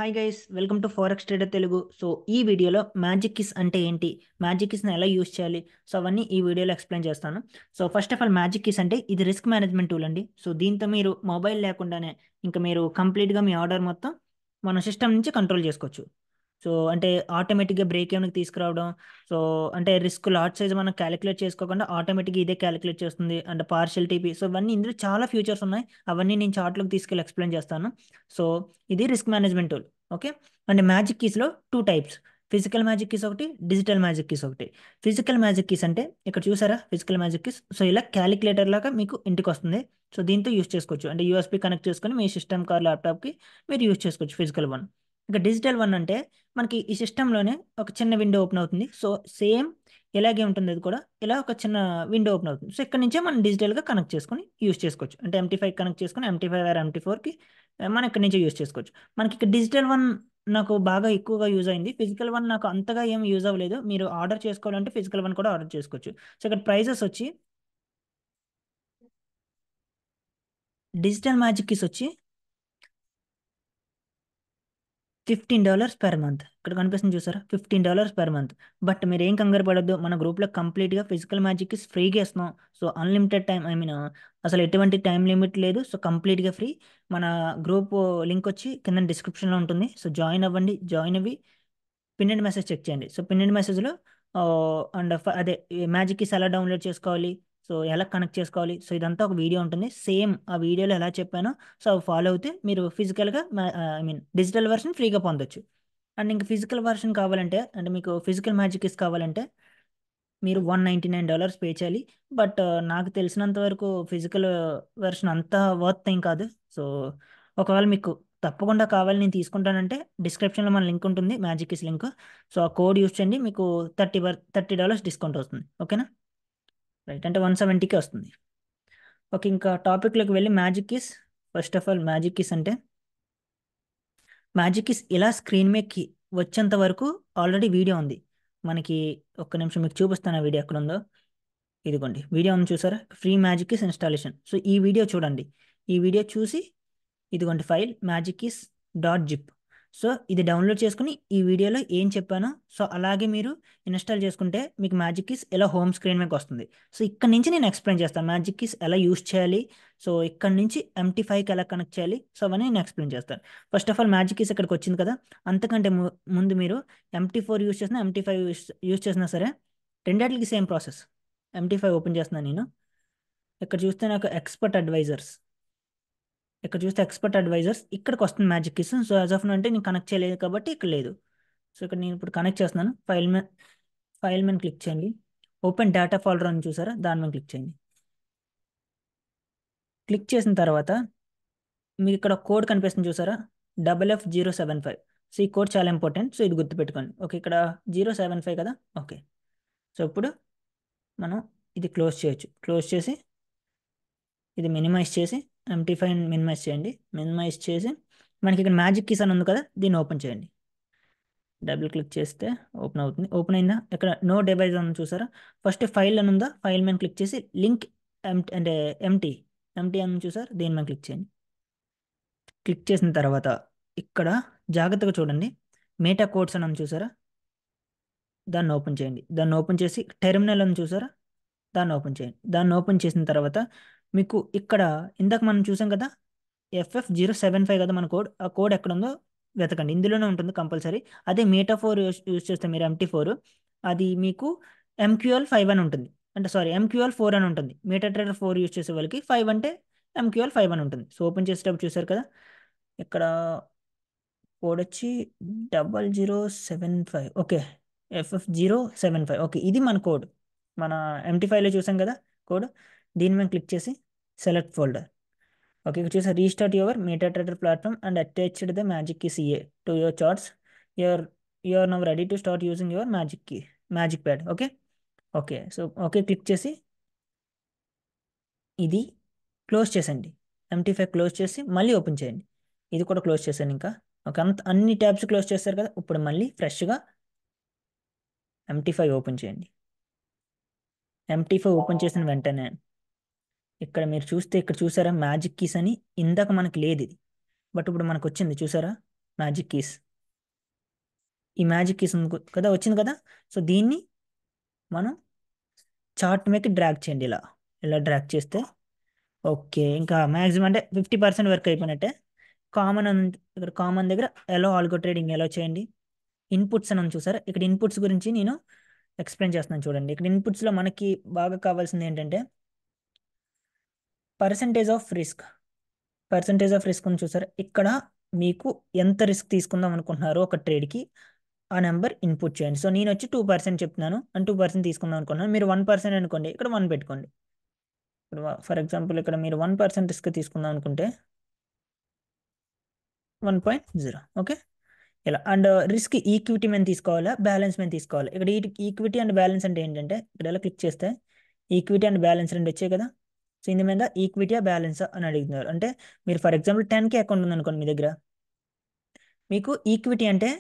Hi guys, welcome to forex trader Telugu. So ఈ వీడియోలో magic kiss అంటే ఏంటి, మ్యాజిక్ కిస్ని ఎలా యూస్ చేయాలి, సో అవన్నీ ఈ వీడియోలో ఎక్స్ప్లెయిన్ చేస్తాను. So first of all, magic kiss అంటే ఇది రిస్క్ మేనేజ్మెంట్ టూల్ అండి. సో దీంతో మీరు మొబైల్ లేకుండానే ఇంకా మీరు కంప్లీట్గా మీ ఆర్డర్ మొత్తం మన సిస్టమ్ నుంచి కంట్రోల్ చేసుకోవచ్చు. సో అంటే ఆటోమేటిక్గా బ్రేక్ ఏమైనా తీసుకురావడం, సో అంటే రిస్క్ లాట్ సైజ్ మనం క్యాలిక్యులేట్ చేసుకోకుండా ఆటోమేటిక్గా ఇదే క్యాలిక్యులేట్ చేస్తుంది, అంటే పార్షియల్ టీపీ. సో ఇవన్నీ ఇందులో చాలా ఫ్యూచర్స్ ఉన్నాయి, అవన్నీ నేను చార్ట్లోకి తీసుకెళ్ళి ఎక్స్ప్లెయిన్ చేస్తాను. సో ఇది రిస్క్ మేనేజ్మెంట్ టూల్. ఓకే. అంటే మ్యాజిక్ కీస్లో two types: physical magic keys ఒకటి, డిజిటల్ మ్యాజిక్ కీస్ ఒకటి. ఫిజికల్ మ్యాజిక్ కీస్ అంటే ఇక్కడ చూసారా, ఫిజికల్ మ్యాజిక్ కీస్. సో ఇలా క్యాలిక్యులేటర్ లాగా మీకు ఇంటికి వస్తుంది. సో దీంతో యూస్ చేసుకోవచ్చు, అంటే యూఎస్బి కనెక్ట్ చేసుకొని మీ సిస్టమ్ కార్ ల్యాప్టాప్కి మీరు యూస్ చేసుకోవచ్చు ఫిజికల్ వన్. ఇక డిజిటల్ వన్ అంటే మనకి ఈ సిస్టంలోనే ఒక చిన్న విండో ఓపెన్ అవుతుంది. సో సేమ్ ఇలాగే ఉంటుంది, అది కూడా ఇలా ఒక చిన్న విండో ఓపెన్ అవుతుంది. సో ఇక్కడ నుంచే మనం డిజిటల్గా కనెక్ట్ చేసుకొని యూస్ చేసుకోవచ్చు, అంటే MT5 కనెక్ట్ చేసుకొని MT5 ఆర్ MT4కి మనం ఇక్కడ నుంచి యూస్ చేసుకోవచ్చు. మనకి ఇక్కడ డిజిటల్ వన్ నాకు బాగా ఎక్కువగా యూజ్ అయింది. ఫిజికల్ వన్ నాకు అంతగా ఏం యూజ్ అవ్వలేదు. మీరు ఆర్డర్ చేసుకోవాలంటే ఫిజికల్ వన్ కూడా ఆర్డర్ చేసుకోవచ్చు. సో ఇక్కడ ప్రైజెస్ వచ్చి డిజిటల్ మ్యాజిక్ కిస్ వచ్చి $15 per మంత్. ఇక్కడ కనిపిస్తుంది చూసారా, $15 per మంత్. బట్ మీరు ఏం కంగారు పడొద్దు, మన గ్రూప్లో కంప్లీట్గా ఫిజికల్ మ్యాజిక్ ఫ్రీగా ఇస్తున్నాం. So unlimited time, I mean అసలు ఎటువంటి టైం లిమిట్ లేదు. సో కంప్లీట్గా ఫ్రీ. మన గ్రూప్ లింక్ వచ్చి కింద డిస్క్రిప్షన్లో ఉంటుంది. సో జాయిన్ అవ్వండి, జాయిన్ అవ్వి పిన్నెడ్ మెసేజ్ చెక్ చేయండి. సో పిన్నెడ్ మెసేజ్లో అండ్ అదే మ్యాజిక్ కీస్ ఎలా డౌన్లోడ్ చేసుకోవాలి, సో ఎలా కనెక్ట్ చేసుకోవాలి, సో ఇదంతా ఒక వీడియో ఉంటుంది. సేమ్ ఆ వీడియోలో ఎలా చెప్పానో సో అవి ఫాలో అవుతే మీరు ఫిజికల్గా, ఐ మీన్ డిజిటల్ వెర్షన్ ఫ్రీగా పొందొచ్చు. అండ్ ఇంకా ఫిజికల్ వెర్షన్ కావాలంటే, అంటే మీకు ఫిజికల్ మ్యాజిక్ కీస్ కావాలంటే మీరు $199 పే చేయాలి. బట్ నాకు తెలిసినంత వరకు ఫిజికల్ వెర్షన్ అంత వర్త్ ఏం కాదు. సో ఒకవేళ మీకు తప్పకుండా కావాలి, నేను తీసుకుంటానంటే డిస్క్రిప్షన్లో మన లింక్ ఉంటుంది, మ్యాజిక్ కిస్ లింక్. సో ఆ కోడ్ యూస్ చేయండి, మీకు $30 డిస్కౌంట్ వస్తుంది. ఓకేనా? రైట్, అంటే 170కి వస్తుంది. ఓకే, ఇంకా టాపిక్లోకి వెళ్ళి magic kiss. First of all, magic kiss అంటే మ్యాజిక్ కిస్ ఇలా స్క్రీన్ మీదకి వచ్చేంత వరకు ఆల్రెడీ వీడియో ఉంది మనకి. ఒక్క నిమిషం మీకు చూపిస్తాను ఆ వీడియో ఎక్కడ ఉందో. ఇదిగోండి వీడియో ఉంది చూసారా, free magic keys installation. So ఈ వీడియో చూడండి. ఈ వీడియో చూసి ఇదిగోండి ఫైల్ magickeys.zip. సో ఇది డౌన్లోడ్ చేసుకుని ఈ వీడియోలో ఏం చెప్పానో సో అలాగే మీరు ఇన్స్టాల్ చేసుకుంటే మీకు మ్యాజిక్ కీస్ ఎలా హోమ్ స్క్రీన్ మీకు వస్తుంది. సో ఇక్కడ నుంచి నేను ఎక్స్ప్లెయిన్ చేస్తాను మ్యాజిక్ కీస్ ఎలా యూస్ చేయాలి, సో ఇక్కడ నుంచి MT5కి ఎలా కనెక్ట్ చేయాలి, సో అవన్నీ నేను ఎక్స్ప్లెయిన్ చేస్తాను. First of all, magic keys ఇక్కడికి వచ్చింది కదా, అంతకంటే ముందు మీరు MT4 యూస్ చేసినా MT5 యూస్ చేసినా సరే రెండింటికి సేమ్ ప్రాసెస్. MT5 ఓపెన్ చేస్తున్నాను నేను. ఇక్కడ చూస్తే నాకు ఎక్స్పర్ట్ అడ్వైజర్స్ ఇక్కడికి వస్తుంది magic keys. So as of అంటే నేను కనెక్ట్ చేయలేదు కాబట్టి ఇక్కడ లేదు. సో ఇక్కడ నేను ఇప్పుడు కనెక్ట్ చేస్తున్నాను. ఫైల్ మీద క్లిక్ చేయండి. ఓపెన్ డేటా ఫోల్డర్ అని చూసారా, దాని మీద క్లిక్ చేయండి. క్లిక్ చేసిన తర్వాత మీకు ఇక్కడ కోడ్ కనిపిస్తుంది చూసారా, FF075. సో ఈ కోడ్ చాలా ఇంపార్టెంట్, సో ఇది గుర్తుపెట్టుకోండి. ఓకే, ఇక్కడ 075 కదా. ఓకే, సో ఇప్పుడు మనం ఇది క్లోజ్ చేయొచ్చు. క్లోజ్ చేసి ఇది మినిమైజ్ చేసి MT5 మినిమైజ్ చేయండి. మినిమైజ్ చేసి మనకి ఇక్కడ మ్యాజిక్ కీస్ అని ఉంది కదా, దీన్ని ఓపెన్ చేయండి. డబుల్ క్లిక్ చేస్తే ఓపెన్ అవుతుంది. ఓపెన్ అయిందా, ఇక్కడ నో డివైస్ అని చూసారా, ఫస్ట్ ఫైల్ అని ఉందా, ఫైల్ మీద క్లిక్ చేసి లింక్ అంటే ఎంటీ ఎంటీ అని చూసారు, దీని మీద క్లిక్ చేయండి. క్లిక్ చేసిన తర్వాత ఇక్కడ జాగ్రత్తగా చూడండి, మేటా కోడ్స్ అని చూసారా, దాన్ని ఓపెన్ చేయండి. దాన్ని ఓపెన్ చేసి టెర్మినల్ అని చూసారా, దాన్ని ఓపెన్ చేయండి. దాన్ని ఓపెన్ చేసిన తర్వాత మీకు ఇక్కడ ఇందాక మనం చూసాం కదా, FF075 కదా మన కోడ్. ఆ కోడ్ ఎక్కడ ఉందో వెతకండి, ఇందులోనే ఉంటుంది కంపల్సరీ. అదే మీటా4 యూస్ చేస్తే మీరు MT4, అది మీకు MQL5 అని ఉంటుంది. అంటే సారీ, MQL4 అని ఉంటుంది. MetaTrader 4 యూస్ చేసే వాళ్ళకి 5 అంటే MQL5 అని ఉంటుంది. సో ఓపెన్ చేసేటప్పుడు చూసారు కదా, ఇక్కడ కోడ్ వచ్చి 0075. Okay, FF075. ఓకే, ఇది మన కోడ్. మన MT5లో చూసాం కదా కోడ్. దీని మీద క్లిక్ చేసి సెలెక్ట్ ఫోల్డర్. ఓకే, ఇక్కడ చూసా restart your MetaTrader platform and attached the magic key CA to your charts. Your you're now ready to start using your magic pad. Okay. Okay, so okay click చేసి ఇది close చేసండి. MT5 close చేసి మళ్ళీ open చేయండి. ఇది కూడా close చేశాను ఇంకా. Okay, అన్ని ట్యాబ్స్ క్లోజ్ చేస్తారు కదా, ఇప్పుడు మళ్ళీ ఫ్రెష్గా MT5 ఓపెన్ చేయండి. MT5 ఓపెన్ చేసిన వెంటనే ఇక్కడ మీరు చూస్తే, ఇక్కడ చూసారా మ్యాజిక్ కీస్ అని, ఇందాక మనకి లేదు ఇది, బట్ ఇప్పుడు మనకు వచ్చింది చూసారా మ్యాజిక్ కీస్. ఈ మ్యాజిక్ కీస్ ఉంది కదా, వచ్చింది కదా. సో దీన్ని మనం చార్ట్ మీదకి డ్రాగ్ చేయండి, ఇలా ఇలా డ్రాగ్ చేస్తే ఓకే. ఇంకా మ్యాక్సిమం అంటే 50% వర్క్ అయిపోయినట్టే. కామన్ అని ఇక్కడ కామన్ దగ్గర ఎలా ఆల్గో ట్రేడింగ్ ఎలా చేయండి. ఇన్పుట్స్ అని ఉంది చూసారా, ఇక్కడ ఇన్పుట్స్ గురించి నేను ఎక్స్ప్లెయిన్ చేస్తున్నాను చూడండి. ఇక్కడ ఇన్పుట్స్లో మనకి బాగా కావాల్సింది ఏంటంటే percentage of risk. Percentage of risk అని చూసారా, ఇక్కడ మీకు ఎంత రిస్క్ తీసుకుందాం అనుకుంటున్నారో ఒక ట్రేడ్కి ఆ నెంబర్ ఇన్పుట్ చేయండి. సో నేను వచ్చి 2% చెప్తున్నాను, అండ్ 2% తీసుకుందాం అనుకుంటున్నాను. మీరు 1% అనుకోండి, ఇక్కడ 1 పెట్టుకోండి. ఇప్పుడు ఫర్ ఎగ్జాంపుల్ ఇక్కడ మీరు 1% రిస్క్ తీసుకుందాం అనుకుంటే 1.0. ఓకే, ఇలా. అండ్ రిస్క్ ఈక్విటీ మీద తీసుకోవాలా, బ్యాలెన్స్ మీద తీసుకోవాలి. ఇక్కడ ఈక్విటీ అండ్ బ్యాలెన్స్ అంటే ఏంటంటే ఇక్కడ ఎలా క్లిక్ చేస్తే ఈక్విటీ అండ్ బ్యాలెన్స్ రెండు వచ్చాయి కదా. సో ఇందు మీద ఈక్విటీయా బ్యాలెన్సా అని అడుగుతున్నారు. అంటే మీరు ఫర్ ఎగ్జాంపుల్ 10K అకౌంట్ ఉంది అనుకోండి మీ దగ్గర, మీకు ఈక్విటీ అంటే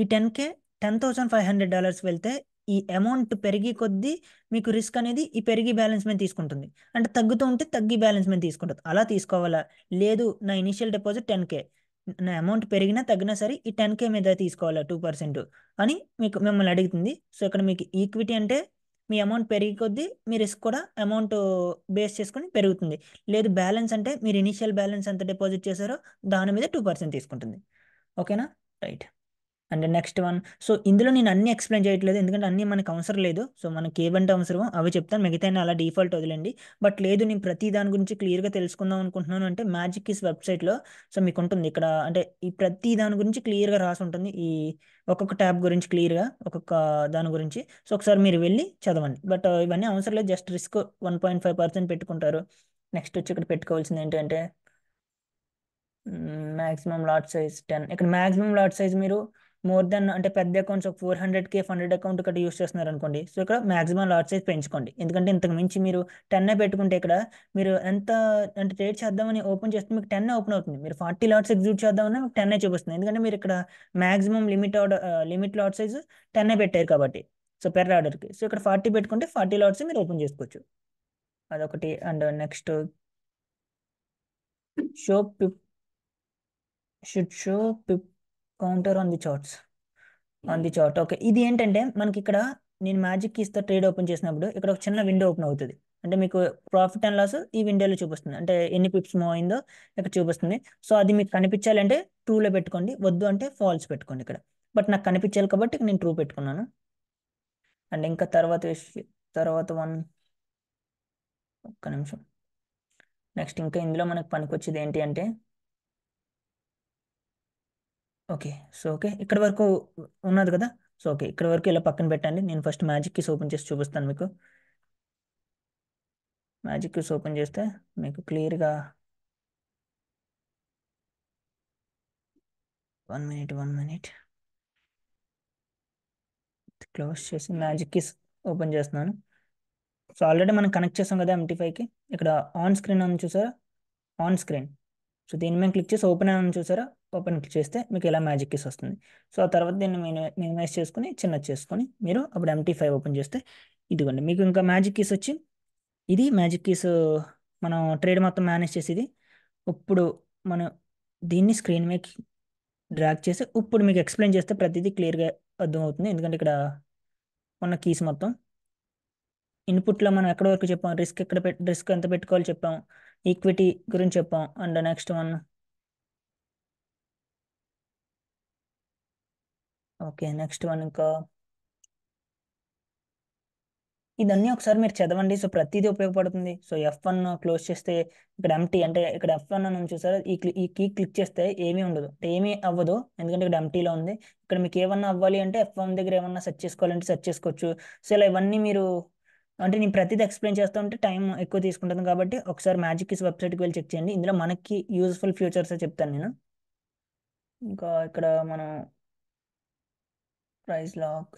ఈ 10K $10,500 వెళ్తే ఈ అమౌంట్ పెరిగి కొద్దీ మీకు రిస్క్ అనేది ఈ పెరిగి బ్యాలెన్స్ మీద తీసుకుంటుంది. అంటే తగ్గుతూ ఉంటే తగ్గి బ్యాలెన్స్ మీద తీసుకుంటుంది. అలా తీసుకోవాలా, లేదు నా ఇనిషియల్ డిపాజిట్ 10K, నా అమౌంట్ పెరిగినా తగ్గినా సరే ఈ 10K మీద తీసుకోవాలా 2% అని మీకు మిమ్మల్ని అడుగుతుంది. సో ఇక్కడ మీకు ఈక్విటీ అంటే మీ అమౌంట్ పెరిగి కొద్దీ మీ రిస్క్ కూడా అమౌంట్ బేస్ చేసుకొని పెరుగుతుంది. లేదు బ్యాలెన్స్ అంటే మీరు ఇనిషియల్ బ్యాలెన్స్ ఎంత డిపాజిట్ చేశారో దాని మీద 2% తీసుకుంటుంది. ఓకేనా, right. And next one. So ఇందులో నేను అన్ని ఎక్స్ప్లెయిన్ చేయట్లేదు, ఎందుకంటే అన్నీ మనకు అవసరం లేదు. సో మనకి ఏవంటే అవసరమో అవి చెప్తాను, మిగతా అలా డిఫాల్ట్ వదిలేండి. బట్ లేదు నేను ప్రతి దాని గురించి క్లియర్గా తెలుసుకుందాం అనుకుంటున్నాను అంటే మ్యాజిక్ కీస్ వెబ్సైట్లో సో మీకు ఉంటుంది ఇక్కడ, అంటే ఈ ప్రతి దాని గురించి క్లియర్గా రాసి ఉంటుంది. ఈ ఒక్కొక్క ట్యాబ్ గురించి క్లియర్గా ఒక్కొక్క దాని గురించి. సో ఒకసారి మీరు వెళ్ళి చదవండి. బట్ ఇవన్నీ అవసరం లేదు, జస్ట్ రిస్క్ 1.5% పెట్టుకుంటారు. నెక్స్ట్ వచ్చి ఇక్కడ పెట్టుకోవాల్సింది ఏంటంటే మ్యాక్సిమం లాట్ సైజ్ 10. ఇక్కడ మ్యాక్సిమం లాట్ సైజ్ మీరు మోర్ దెన్ అంటే పెద్ద అకౌంట్స్ ఒక 400K ఫండెడ్ అకౌంట్ ఇక్కడ యూస్ చేస్తున్నారు అనుకోండి. సో ఇక్కడ మ్యాక్సిమం లాట్ సైజ్ పెంచుకోండి, ఎందుకంటే ఇంతకు మించి మీరు 10 పెట్టుకుంటే ఇక్కడ మీరు ఎంత అంటే ట్రేడ్ చేద్దామని ఓపెన్ చేస్తే మీకు 10 ఓపెన్ అవుతుంది. మీరు 40 లాట్స్ ఎగ్జిక్యూట్ చేద్దామని మీకు 10 చూపిస్తుంది, ఎందుకంటే మీరు ఇక్కడ మ్యాక్సిమం లిమిట్ లాట్ సైజ్ 10 పెట్టారు కాబట్టి. సో పెర్ ఆర్డర్కి. సో ఇక్కడ 40 పెట్టుకుంటే 40 లాట్స్ మీరు ఓపెన్ చేసుకోవచ్చు, అదొకటి. And next show should show pip counter on the charts. On the chart, okay. ఇది ఏంటంటే మనకి ఇక్కడ నేను మ్యాజిక్ కీస్తో ట్రేడ్ ఓపెన్ చేసినప్పుడు ఇక్కడ ఒక చిన్న విండో ఓపెన్ అవుతుంది. అంటే మీకు ప్రాఫిట్ అండ్ లాస్ ఈ విండోలో చూపిస్తుంది, అంటే ఎన్ని పిప్స్ మూవ్ అయిందో ఇక్కడ చూపిస్తుంది. సో అది మీకు కనిపించాలంటే ట్రూలో పెట్టుకోండి, వద్దు అంటే ఫాల్స్ పెట్టుకోండి ఇక్కడ. బట్ నాకు కనిపించాలి కాబట్టి నేను ట్రూ పెట్టుకున్నాను. అండ్ ఇంకా తర్వాత ఒక్క నిమిషం. నెక్స్ట్ ఇంకా ఇందులో మనకు పనికొచ్చేది ఏంటి అంటే ఓకే. సో ఓకే, ఇక్కడ వరకు ఉన్నది కదా. సో ఓకే, ఇక్కడ వరకు ఇలా పక్కన పెట్టండి. నేను ఫస్ట్ మ్యాజిక్ కీస్ ఓపెన్ చేసి చూపిస్తాను మీకు. మ్యాజిక్ కీస్ ఓపెన్ చేస్తే మీకు క్లియర్గా 1 మినిట్ క్లోజ్ చేసి మ్యాజిక్ కీస్ ఓపెన్ చేస్తున్నాను. సో ఆల్రెడీ మనం కనెక్ట్ చేస్తాం కదా MT5కి. ఇక్కడ ఆన్ స్క్రీన్ అని చూసారా, ఆన్ స్క్రీన్. సో దీని మీద క్లిక్ చేసి ఓపెన్ అని చూసారా, ఓపెన్ క్లిక్ చేస్తే మీకు ఇలా మ్యాజిక్ కీస్ వస్తుంది. సో ఆ తర్వాత దీన్ని మినిమైజ్ చేసుకుని చిన్నది చేసుకొని మీరు అప్పుడు MT5 ఓపెన్ చేస్తే ఇదిగోండి మీకు ఇంకా మ్యాజిక్ కీస్ వచ్చి ఇది మ్యాజిక్ కీస్ మనం ట్రేడ్ మొత్తం మేనేజ్ చేసేది. ఇప్పుడు మనం దీన్ని స్క్రీన్ మీద డ్రాగ్ చేసి ఇప్పుడు మీకు ఎక్స్ప్లెయిన్ చేస్తే ప్రతిదీ క్లియర్గా అర్థమవుతుంది, ఎందుకంటే ఇక్కడ ఉన్న కీస్ మొత్తం ఇన్పుట్లో మనం ఎక్కడ వరకు చెప్పాం, రిస్క్ ఎంత పెట్టుకోవాలి చెప్పాం, ఈక్విటీ గురించి చెప్పాం. And next one okay, next one ఇంకా ఇదన్నీ ఒకసారి మీరు చదవండి. సో ప్రతిదీ ఉపయోగపడుతుంది. సో F1 క్లోజ్ చేస్తే ఇక్కడ ఎంటీ, అంటే ఇక్కడ F1 అని చూసారా, ఈ కీ క్లిక్ చేస్తే ఏమీ ఉండదు, అంటే ఏమీ అవ్వదు, ఎందుకంటే ఇక్కడ ఎంటీలో ఉంది. ఇక్కడ మీకు ఏమన్నా అవ్వాలి అంటే F1 దగ్గర ఏమన్నా సెర్చ్ చేసుకోవాలంటే సెర్చ్ చేసుకోవచ్చు. సో ఇలా ఇవన్నీ మీరు అంటే నేను ప్రతిదీ ఎక్స్ప్లెయిన్ చేస్తూ ఉంటే టైం ఎక్కువ తీసుకుంటుంది, కాబట్టి ఒకసారి మ్యాజిక్ కీస్ వెబ్సైట్కి వెళ్ళి చెక్ చేయండి. ఇందులో మనకి యూజ్ఫుల్ ఫ్యూచర్స్ చెప్తాను నేను. ఇంకా ఇక్కడ మనం ప్రైస్ లాక్,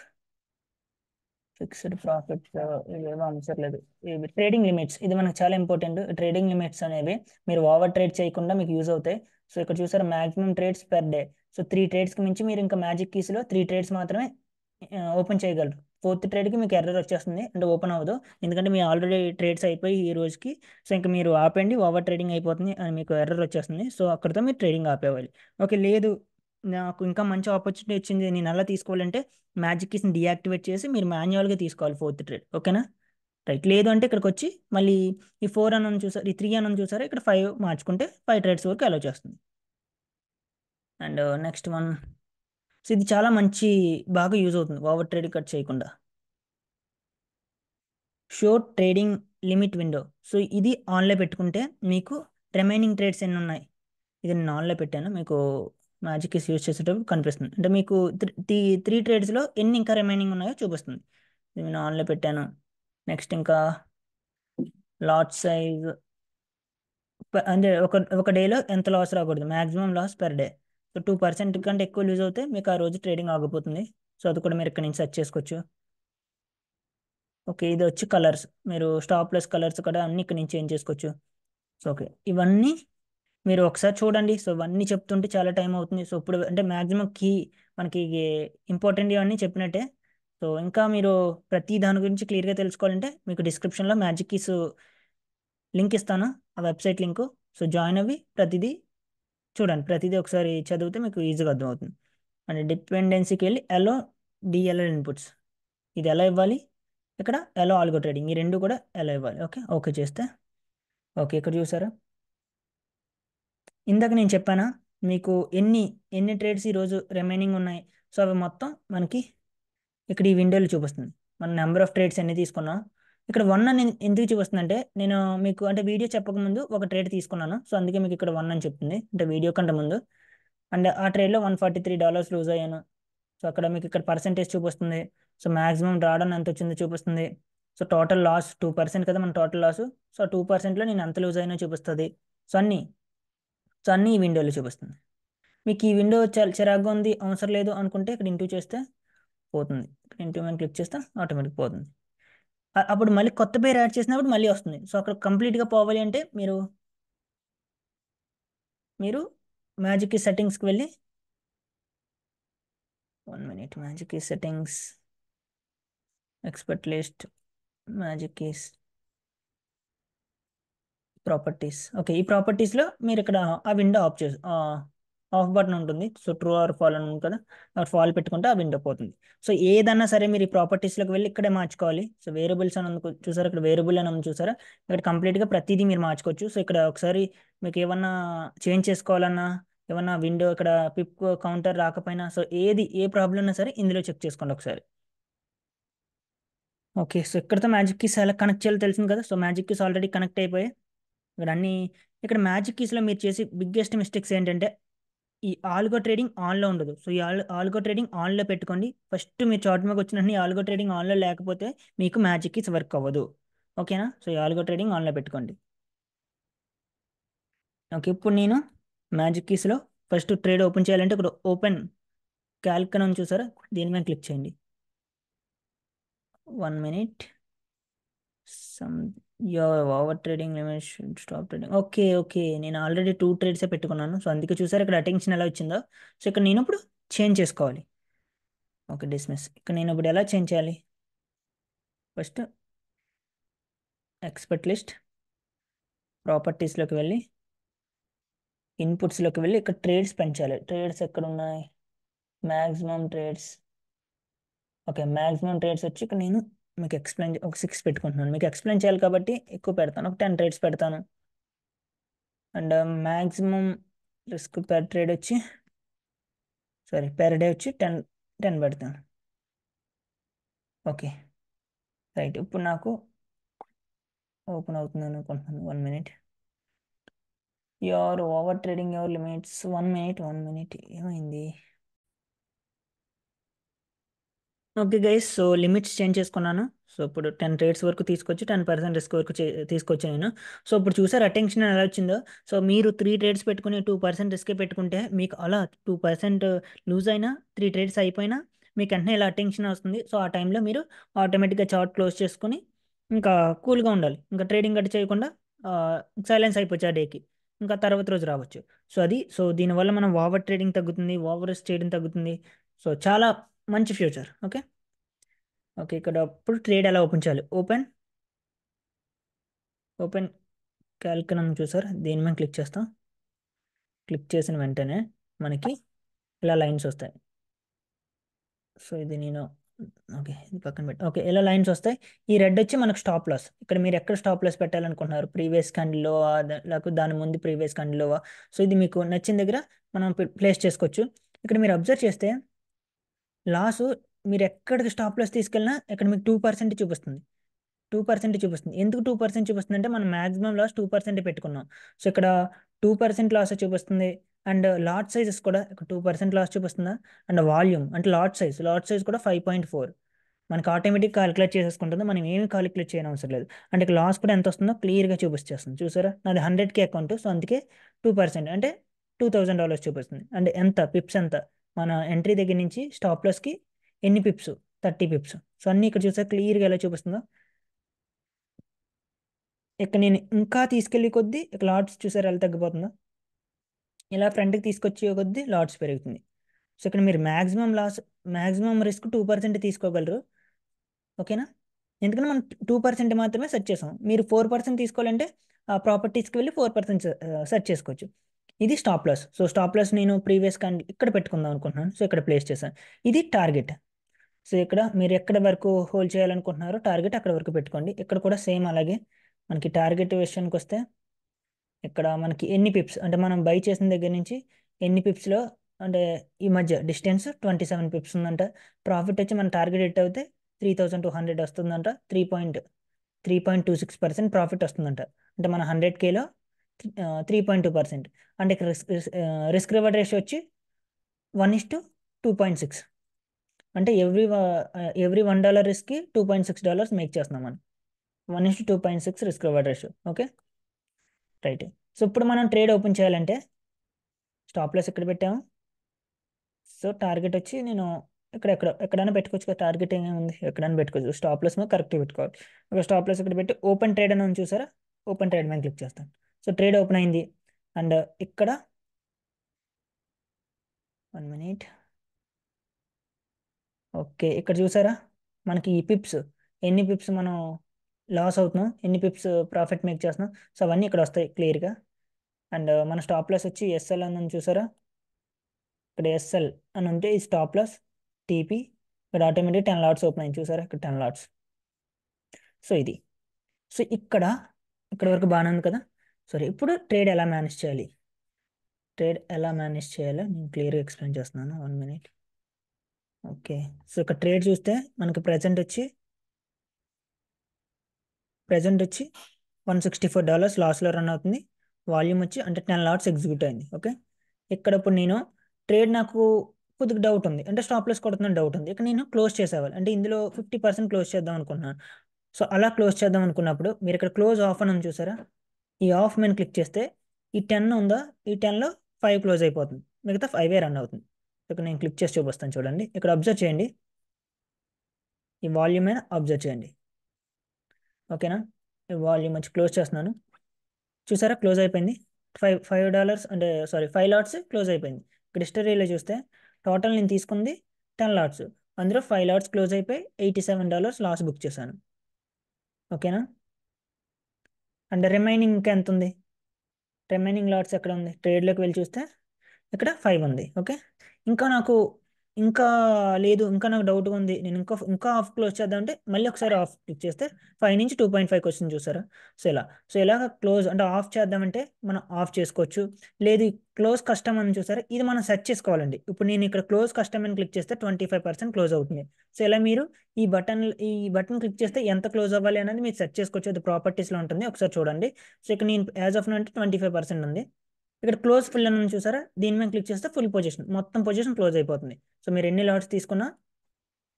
ఫిక్స్డ్ ప్రాఫిట్స్ ఇవేమో అవసరం లేదు. ఇవి ట్రేడింగ్ లిమిట్స్, ఇది మనకు చాలా ఇంపార్టెంట్. ట్రేడింగ్ లిమిట్స్ అనేవి మీరు ఓవర్ ట్రేడ్ చేయకుండా మీకు యూజ్ అవుతాయి. సో ఇక్కడ చూసారు maximum trades per day. So 3 ట్రేడ్స్కి మించి మీరు ఇంకా మ్యాజిక్ కీస్లో 3 ట్రేడ్స్ మాత్రమే ఓపెన్ చేయగలరు. 4th ట్రేడ్కి మీకు ఎర్రర్ వచ్చేస్తుంది, అంటే ఓపెన్ అవ్వదు, ఎందుకంటే మీ ఆల్రెడీ ట్రేడ్స్ అయిపోయి ఈ రోజుకి. సో ఇంకా మీరు ఆపండి, ఓవర్ ట్రేడింగ్ అయిపోతుంది అని మీకు ఎర్రర్ వచ్చేస్తుంది. సో అక్కడితో మీరు ట్రేడింగ్ ఆపేవాలి. ఓకే, లేదు నాకు ఇంకా మంచి ఆపర్చునిటీ వచ్చింది, నేను అలా తీసుకోవాలంటే మ్యాజిక్ కీస్ని డీయాక్టివేట్ చేసి మీరు మాన్యువల్గా తీసుకోవాలి ఫోర్త్ ట్రేడ్. ఓకేనా? రైట్. లేదు అంటే ఇక్కడికి వచ్చి మళ్ళీ ఈ 4 అని ఉంది చూసారు, ఈ 3 అని ఉంది చూసారా, ఇక్కడ 5 మార్చుకుంటే 5 ట్రేడ్స్ వరకు అలో చేస్తుంది. అండ్ నెక్స్ట్ వన్, సో ఇది చాలా మంచి, బాగా యూజ్ అవుతుంది ఓవర్ ట్రేడ్ కట్ చేయకుండా. Show trading limit window. So ఇది ఆన్లో పెట్టుకుంటే మీకు రిమైనింగ్ ట్రేడ్స్ ఎన్ని ఉన్నాయి, ఇది నేను ఆన్లో పెట్టాను, మీకు మ్యాజిక్ కీస్ యూజ్ చేసేటప్పుడు కనిపిస్తుంది. అంటే మీకు త్రీ ట్రేడ్స్లో ఎన్ని ఇంకా రిమైనింగ్ ఉన్నాయో చూపిస్తుంది. ఇది నేను ఆన్లో పెట్టాను. నెక్స్ట్ ఇంకా లాట్ సైజ్, అంటే ఒక డేలో ఎంత లాస్ రాకూడదు, maximum loss per day. So 2% కంటే ఎక్కువ లూజ్ అవుతే మీకు ఆ రోజు ట్రేడింగ్ ఆగిపోతుంది. సో అది కూడా మీరు ఇక్కడ నుంచి సెర్చ్ చేసుకోవచ్చు. ఓకే, ఇది వచ్చి కలర్స్, మీరు స్టాప్ లెస్ కలర్స్ కూడా అన్ని ఇక్కడ నుంచి చేంజ్ చేసుకోవచ్చు. సో ఓకే, ఇవన్నీ మీరు ఒకసారి చూడండి. సో ఇవన్నీ చెప్తుంటే చాలా టైం అవుతుంది. సో ఇప్పుడు అంటే మ్యాక్సిమం కీ మనకి ఇంపార్టెంట్ ఇవన్నీ చెప్పినట్టే. సో ఇంకా మీరు ప్రతి దాని గురించి క్లియర్గా తెలుసుకోవాలంటే మీకు డిస్క్రిప్షన్లో మ్యాజిక్ కీస్ లింక్ ఇస్తాను, ఆ వెబ్సైట్ లింకు. సో జాయిన్ అవ్వి ప్రతిదీ చూడండి, ప్రతిదీ ఒకసారి చదివితే మీకు ఈజీగా అర్థమవుతుంది. అండ్ డిపెండెన్సీకి వెళ్ళి ఎలో డిఎల్ఎల్ ఇన్పుట్స్, ఇది ఎలా ఇవ్వాలి, ఇక్కడ ఎలో ఆల్గో ట్రేడింగ్, ఈ రెండు కూడా ఎలా ఇవ్వాలి. ఓకే, ఓకే చేస్తే ఓకే. ఇక్కడ చూసారా, ఇందాక నేను చెప్పానా మీకు ఎన్ని ఎన్ని ట్రేడ్స్ ఈరోజు రిమైనింగ్ ఉన్నాయి. సో అవి మొత్తం మనకి ఇక్కడ ఈ విండోలో చూపిస్తుంది. మన నెంబర్ ఆఫ్ ట్రేడ్స్ ఎన్ని తీసుకున్నాం. ఇక్కడ 1 అని ఎందుకు చూపిస్తుంది అంటే, నేను మీకు అంటే వీడియో చెప్పకముందు ఒక ట్రేడ్ తీసుకున్నాను, సో అందుకే మీకు ఇక్కడ 1 అని చెప్తుంది, అంటే వీడియో కంటే ముందు. అండ్ ఆ ట్రేడ్లో $143 లూజ్ అయ్యాను. సో అక్కడ మీకు ఇక్కడ పర్సెంటేజ్ చూపిస్తుంది. సో మాక్సిమం రావడం ఎంత వచ్చిందో చూపిస్తుంది. సో టోటల్ లాస్ 2% కదా మన టోటల్ లాస్. సో 2%లో నేను ఎంత లూజ్ అయినా చూపిస్తుంది. సో అన్నీ సో అన్నీ ఈ విండోలో చూపిస్తుంది. మీకు ఈ విండో చిరాగ్గా ఉంది, అవసరం లేదు అనుకుంటే ఇక్కడ ఇంటూ చేస్తే పోతుంది. ఇక్కడ ఇంటూ మీద క్లిక్ చేస్తే ఆటోమేటిక్ పోతుంది. అప్పుడు మళ్ళీ కొత్త పేరు యాడ్ చేసినప్పుడు మళ్ళీ వస్తుంది. సో అక్కడ కంప్లీట్గా పోవాలి అంటే మీరు మ్యాజిక్ కీ సెట్టింగ్స్కి వెళ్ళి 1 minute, magic key settings, expert list, magic keys, properties. Okay, ఈ ప్రాపర్టీస్లో మీరు ఇక్కడ ఆ విండో ఆఫ్ బటన్ ఉంటుంది. సో ట్రూ ఆర్ ఫాల్ అని ఉంటుంది కదా, అక్కడ ఫాల్ పెట్టుకుంటే ఆ విండో పోతుంది. సో ఏదన్నా సరే మీరు ఈ ప్రాపర్టీస్లోకి వెళ్ళి ఇక్కడే మార్చుకోవాలి. సో వేరియబుల్స్ అని చూసారా, ఇక్కడ వేరియబుల్ అని ఉంది చూసారా, ఇక్కడ కంప్లీట్గా ప్రతిదీ మీరు మార్చుకోవచ్చు. సో ఇక్కడ ఒకసారి మీకు ఏమన్నా చేంజ్ చేసుకోవాలన్నా, ఏమన్నా విండో ఇక్కడ పిప్ కౌంటర్ రాకపోయినా, సో ఏ ప్రాబ్లం ఉన్నా సరే ఇందులో చెక్ చేసుకోండి ఒకసారి. ఓకే, సో ఇక్కడతో మ్యాజిక్ కీస్ ఎలా కనెక్ట్ చేయాలో తెలిసింది కదా. So magic keys already connect అయిపోయాయి. ఇక్కడ అన్ని ఇక్కడ మ్యాజిక్ కీస్లో మీరు చేసి బిగ్గెస్ట్ మిస్టేక్స్ ఏంటంటే, ఈ ఆల్గో ట్రేడింగ్ ఆన్లో ఉండదు. సో ఈ ఆల్గో ట్రేడింగ్ ఆన్లో పెట్టుకోండి. ఫస్ట్ మీరు చార్ట్ మీకు వచ్చిన ఆల్గో ట్రేడింగ్ ఆన్లో లేకపోతే మీకు మ్యాజిక్ కీస్ వర్క్ అవ్వదు. ఓకేనా? సో ఈ ఆల్గో ట్రేడింగ్ ఆన్లో పెట్టుకోండి. ఓకే, ఇప్పుడు నేను మ్యాజిక్ కీస్లో ఫస్ట్ ట్రేడ్ ఓపెన్ చేయాలంటే ఇక్కడ ఓపెన్ క్యాల్క్ అని ఉంది చూసారా, దీని మీద క్లిక్ చేయండి. 1 minute, some over trading limit should stop trading. Okay okay, నేను ఆల్రెడీ 2 ట్రేడ్సే పెట్టుకున్నాను. సో అందుకే చూసారు ఇక్కడ అటెన్షన్ ఎలా వచ్చిందో. సో ఇక్కడ నేను ఇప్పుడు చేంజ్ చేసుకోవాలి. Okay, dismiss. ఇక్కడ నేను ఇప్పుడు ఎలా చేంజ్ చేయాలి, ఫస్ట్ ఎక్స్పర్ట్ లిస్ట్, ప్రాపర్టీస్లోకి వెళ్ళి ఇన్పుట్స్లోకి వెళ్ళి ఇక్కడ ట్రేడ్స్ పెంచాలి. ట్రేడ్స్ ఎక్కడ ఉన్నాయి, maximum trades. Okay, maximum trades వచ్చి ఇక్కడ నేను మీకు ఎక్స్ప్లెయిన్ ఒక 6 పెట్టుకుంటున్నాను. మీకు ఎక్స్ప్లెయిన్ చేయాలి కాబట్టి ఎక్కువ పెడతాను, ఒక 10 ట్రేడ్స్ పెడతాను. And maximum risk per trade వచ్చి పెర్ డే వచ్చి 10 పెడతాను. ఓకే రైట్, ఇప్పుడు నాకు ఓపెన్ అవుతుంది అనుకుంటున్నాను. 1 minute. Your over trading your limits. 1 minute ఏమైంది. Okay guys, so limits change చేసుకున్నాను. సో ఇప్పుడు 10 ట్రేడ్స్ వరకు తీసుకొచ్చి 10% రిస్క్ వరకు తీసుకొచ్చాను నేను. సో ఇప్పుడు చూసారు అటెన్షన్ ఎలా వచ్చిందో. సో మీరు 3 ట్రేడ్స్ పెట్టుకుని 2% రిస్క్ పెట్టుకుంటే మీకు అలా 2% లూజ్ అయినా 3 ట్రేడ్స్ అయిపోయినా మీకు వెంటనే ఇలా అటెన్షన్ వస్తుంది. సో ఆ టైంలో మీరు ఆటోమేటిక్గా చార్ట్ క్లోజ్ చేసుకొని ఇంకా కూల్గా ఉండాలి, ఇంకా ట్రేడింగ్ గట్టి చేయకుండా సైలెన్స్ అయిపోవచ్చు ఆ డేకి, ఇంకా తర్వాత రోజు రావచ్చు. సో దీనివల్ల మనం ఓవర్ ట్రేడింగ్ తగ్గుతుంది, ఓవర్ రిస్క్ చేయడం తగ్గుతుంది. సో చాలా మంచి ఫ్యూచర్. ఓకే ఓకే, ఇక్కడ అప్పుడు ట్రేడ్ ఎలా ఓపెన్ చేయాలి, ఓపెన్ క్యాల్కులం చూసారు, దీని మీద క్లిక్ చేస్తాం. క్లిక్ చేసిన వెంటనే మనకి ఇలా లైన్స్ వస్తాయి. సో ఇది నేను ఓకే ఇది పక్కన పెట్టి ఓకే ఇలా లైన్స్ వస్తాయి. ఈ రెడ్ వచ్చి మనకు స్టాప్ లాస్. ఇక్కడ మీరు ఎక్కడ స్టాప్ లాస్ పెట్టాలనుకుంటున్నారు, ప్రీవియస్ క్యాండిల్లో లేకపోతే దాని ముందు ప్రీవియస్ క్యాండిల్లో. సో ఇది మీకు నచ్చిన దగ్గర మనం ప్లేస్ చేసుకోవచ్చు. ఇక్కడ మీరు అబ్జర్వ్ చేస్తే లాస్ మీరు ఎక్కడికి స్టాప్ లాస్ తీసుకెళ్ళినా ఇక్కడ మీకు 2% చూపిస్తుంది. 2% చూపిస్తుంది. ఎందుకు 2% చూపిస్తుంది అంటే మనం మాక్సిమం లాస్ 2% పెట్టుకున్నాం. సో ఇక్కడ 2% లాస్ చూపిస్తుంది. అండ్ లాట్ సైజెస్ కూడా ఇక్కడ 2% లాస్ చూపిస్తుందా. అండ్ వాల్యూమ్ అంటే లాట్ సైజ్ కూడా 5.4 మనకి ఆటోమేటిక్ క్యాలిక్యులేట్ చేసేసుకుంటుంది. మనం ఏమి క్యాలిక్యులేట్ చేయని అవసరం లేదు. అంటే ఇక్కడ లాస్ కూడా ఎంత వస్తుందో క్లియర్గా చూపిస్తుంది. చూసారా, నాది 100K అకౌంట్. సో అందుకే 2% అంటే $2000 చూపిస్తుంది. అంటే ఎంత పిప్స్ ఎంత మన ఎంట్రీ దగ్గర నుంచి స్టాప్ లాస్కి ఎన్ని పిప్స్, 30 పిప్స్. సో అన్ని ఇక్కడ చూసారా క్లియర్గా ఎలా చూపిస్తుందో. ఇక్కడ నేను ఇంకా తీసుకెళ్ళి కొద్దీ ఇక్కడ లాట్స్ చూసారా ఎలా తగ్గిపోతుందో. ఇలా ఫ్రంట్కి తీసుకొచ్చే కొద్దీ లాట్స్ పెరుగుతుంది. సో ఇక్కడ మీరు మ్యాక్సిమం రిస్క్ 2% తీసుకోగలరు. ఓకేనా, ఎందుకంటే మనం 2% మాత్రమే సెట్ చేసాం. మీరు 4% తీసుకోవాలంటే ఆ ప్రాపర్టీస్కి వెళ్ళి 4% సెట్ చేసుకోవచ్చు. ఇది stop loss. So stop loss నేను ప్రీవియస్ ఇక్కడ పెట్టుకుందాం అనుకుంటున్నాను. సో ఇక్కడ ప్లేస్ చేశాను. ఇది టార్గెట్. సో ఇక్కడ మీరు ఎక్కడ వరకు హోల్డ్ చేయాలనుకుంటున్నారో టార్గెట్ అక్కడ వరకు పెట్టుకోండి. ఇక్కడ కూడా సేమ్ అలాగే మనకి టార్గెట్ విషయానికి వస్తే ఇక్కడ మనకి ఎన్ని పిప్స్ అంటే మనం బై చేసిన దగ్గర నుంచి ఎన్ని పిప్స్లో అంటే ఈ మధ్య డిస్టెన్స్ 27 పిప్స్ ఉందంట. ప్రాఫిట్ వచ్చి మన టార్గెట్ హిట్ అవుతే 3200 వస్తుందంట. 3.26% ప్రాఫిట్ వస్తుందంట. అంటే మన 100Kలో 3.2%. అంటే ఇక్కడ రిస్క్ రివార్డ్ రేషియో వచ్చి 1:2.6. అంటే ఎవ్రీ $1 రిస్క్కి $2.6 మేక్ చేస్తున్నాం మనం. 1:2.6 risk reward ratio. Okay right. So ఇప్పుడు మనం ట్రేడ్ ఓపెన్ చేయాలంటే స్టాప్ లాస్ ఇక్కడ పెట్టాము. సో టార్గెట్ వచ్చి నేను ఎక్కడైనా పెట్టుకోవచ్చు కదా. టార్గెట్ ఏముంది, ఎక్కడైనా పెట్టుకోవచ్చు. స్టాప్ లాస్ మీద కరెక్ట్గా పెట్టుకోవాలి. ఒక స్టాప్ లాస్ ఇక్కడ పెట్టి ఓపెన్ ట్రేడ్ అని ఉంది చూసారా, ఓపెన్ ట్రేడ్ మీద క్లిక్ చేస్తాను. సో ట్రేడ్ ఓపెన్ అయింది. అండ్ ఇక్కడ 1 మినిట్. ఓకే ఇక్కడ చూసారా మనకి ఈ పిప్స్ ఎన్ని పిప్స్ మనం లాస్ అవుతున్నాం, ఎన్ని పిప్స్ ప్రాఫిట్ మేక్ చేస్తున్నాం. సో అవన్నీ ఇక్కడ వస్తాయి క్లియర్గా. అండ్ మన స్టాప్ లాస్ వచ్చి ఎస్ఎల్ అని ఉంది చూసారా, ఇక్కడ ఎస్ఎల్ అని ఉంటే ఈ స్టాప్ లాస్ టీపీ. ఇక్కడ ఆటోమేటిక్ 10 లాట్స్ ఓపెన్ అయింది చూసారా, ఇక్కడ 10 లాట్స్. సో ఇది. సో ఇక్కడ వరకు బాగానే ఉంది కదా. సరే ఇప్పుడు ట్రేడ్ ఎలా మేనేజ్ చేయాలో నేను క్లియర్గా ఎక్స్ప్లెయిన్ చేస్తున్నాను. 1 మినిట్. ఓకే సో ఇక్కడ ట్రేడ్ చూస్తే మనకి ప్రజెంట్ వచ్చి $164 లాస్లో రన్ అవుతుంది. వాల్యూమ్ వచ్చి అంటే 10 లాట్స్ ఎగ్జిక్యూట్ అయింది. ఓకే ఇక్కడ ఇప్పుడు నేను ట్రేడ్ నాకు కొద్దిగా డౌట్ ఉంది, అంటే స్టాప్ లాస్ కొడుతున్న డౌట్ ఉంది. ఇక్కడ నేను క్లోజ్ చేసేవాలి అంటే ఇందులో 50% క్లోజ్ చేద్దాం అనుకుంటున్నాను. సో అలా క్లోజ్ చేద్దాం అనుకున్నప్పుడు మీరు ఇక్కడ క్లోజ్ ఆఫ్ అని ఉంది చూసారా, ఈ ఆఫ్ మీద క్లిక్ చేస్తే ఈ 10 ఉందా, ఈ 10లో 5 క్లోజ్ అయిపోతుంది, మిగతా 5 రన్ అవుతుంది. ఇక్కడ నేను క్లిక్ చేసి చూపిస్తాను చూడండి. ఇక్కడ అబ్జర్వ్ చేయండి, ఈ వాల్యూమ్ మీద అబ్జర్వ్ చేయండి. ఓకేనా, ఈ వాల్యూమ్ వచ్చి క్లోజ్ చేస్తున్నాను. చూసారా క్లోజ్ అయిపోయింది. $5 అంటే సారీ 5 లాట్స్ క్లోజ్ అయిపోయింది. ఇక్కడ హిస్టరీలో చూస్తే టోటల్ నేను తీసుకుంది 10 లాట్స్, అందులో 5 లాట్స్ క్లోజ్ అయిపోయి $87 లాస్ బుక్ చేశాను. ఓకేనా, అండ్ రిమైనింగ్ ఇంకా ఎంత ఉంది, రిమైనింగ్ లాట్స్ ఎక్కడ ఉంది, ట్రేడ్లోకి వెళ్ళి చూస్తే ఇక్కడ 5 ఉంది. ఓకే ఇంకా నాకు ఇంకా లేదు, ఇంకా నాకు డౌట్గా ఉంది, నేను ఇంకా ఆఫ్ క్లోజ్ చేద్దాం అంటే మళ్ళీ ఒకసారి ఆఫ్ క్లిక్ చేస్తే 5 నుంచి 2.5 క్వశ్చన్ చూసారా. సో ఇలాగ క్లోజ్ అంటే ఆఫ్ చేద్దామంటే మనం ఆఫ్ చేసుకోవచ్చు. లేదు క్లోజ్ కస్టమ్ అని చూసారా, ఇది మనం సెట్ చేసుకోవాలండి. ఇప్పుడు నేను ఇక్కడ క్లోజ్ కస్టమ్ అని క్లిక్ చేస్తే 25% క్లోజ్ అవుతుంది. సో ఇలా మీరు ఈ బటన్ క్లిక్ చేస్తే ఎంత క్లోజ్ అవ్వాలి అనేది మీరు సెట్ చేసుకోవచ్చు. అది ప్రాపర్టీస్లో ఉంటుంది, ఒకసారి చూడండి. సో ఇక్కడ నేను యాజ్ ఆఫ్ అంటే 25% ఉంది. ఇక్కడ క్లోజ్ ఫుల్ అని చూసారా, దీని మీద క్లిక్ చేస్తే ఫుల్ పొజిషన్ మొత్తం పొజిషన్ క్లోజ్ అయిపోతుంది. సో మీరు ఎన్ని లాట్స్ తీసుకున్నా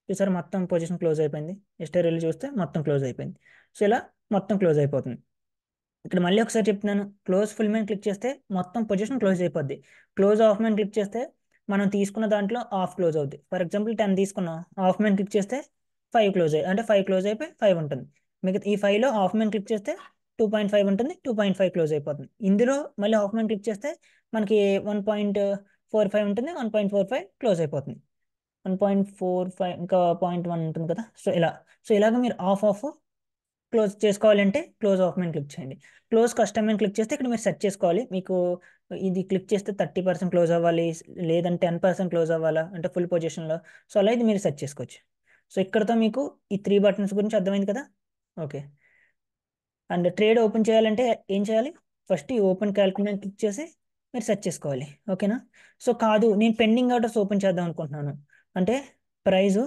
చూసారా మొత్తం పొజిషన్ క్లోజ్ అయిపోయింది. హిస్టరీలో చూస్తే మొత్తం క్లోజ్ అయిపోయింది. సో ఇలా మొత్తం క్లోజ్ అయిపోతుంది. ఇక్కడ మళ్ళీ ఒకసారి చెప్తున్నాను, క్లోజ్ ఫుల్ మీద క్లిక్ చేస్తే మొత్తం పొజిషన్ క్లోజ్ అయిపోద్ది. క్లోజ్ ఆఫ్ మీద క్లిక్ చేస్తే మనం తీసుకున్న దాంట్లో ఆఫ్ క్లోజ్ అవుద్ది. ఫర్ ఎగ్జాంపుల్ 10 తీసుకున్నాం, ఆఫ్ మీద క్లిక్ చేస్తే 5 క్లోజ్ అయ్యి అంటే 5 క్లోజ్ అయిపోయి 5 ఉంటుంది. మిగతా ఈ 5లో ఆఫ్ మీద క్లిక్ చేస్తే 2.5 ఉంటుంది, 2.5 క్లోజ్ అయిపోతుంది. ఇందులో మళ్ళీ ఆఫ్ మీద క్లిక్ చేస్తే మనకి 1.45 ఉంటుంది, 1.45 క్లోజ్ అయిపోతుంది. 1.45 ఇంకా 0.1 ఉంటుంది కదా. సో ఇలాగ మీరు ఆఫ్ క్లోజ్ చేసుకోవాలంటే క్లోజ్ ఆఫ్ మీద క్లిక్ చేయండి. క్లోజ్ కస్టమ్ మీద క్లిక్ చేస్తే ఇక్కడ మీరు సెట్ చేసుకోవాలి. మీకు ఇది క్లిక్ చేస్తే 30% క్లోజ్ అవ్వాలి, లేదంటే 10% క్లోజ్ అవ్వాలా అంటే ఫుల్ పొజిషన్లో. సో అలా ఇది మీరు సెట్ చేసుకోవచ్చు. సో ఇక్కడతో మీకు ఈ 3 బటన్స్ గురించి అర్థమైంది కదా. ఓకే. అండ్ ట్రేడ్ ఓపెన్ చేయాలంటే ఏం చేయాలి? ఫస్ట్ ఈ ఓపెన్ క్యాల్కులేట్ క్లిక్ చేసి మీరు సెర్చ్ చేసుకోవాలి. ఓకేనా? సో కాదు, నేను పెండింగ్ ఆర్డర్స్ ఓపెన్ చేద్దాం అనుకుంటున్నాను అంటే ప్రైజు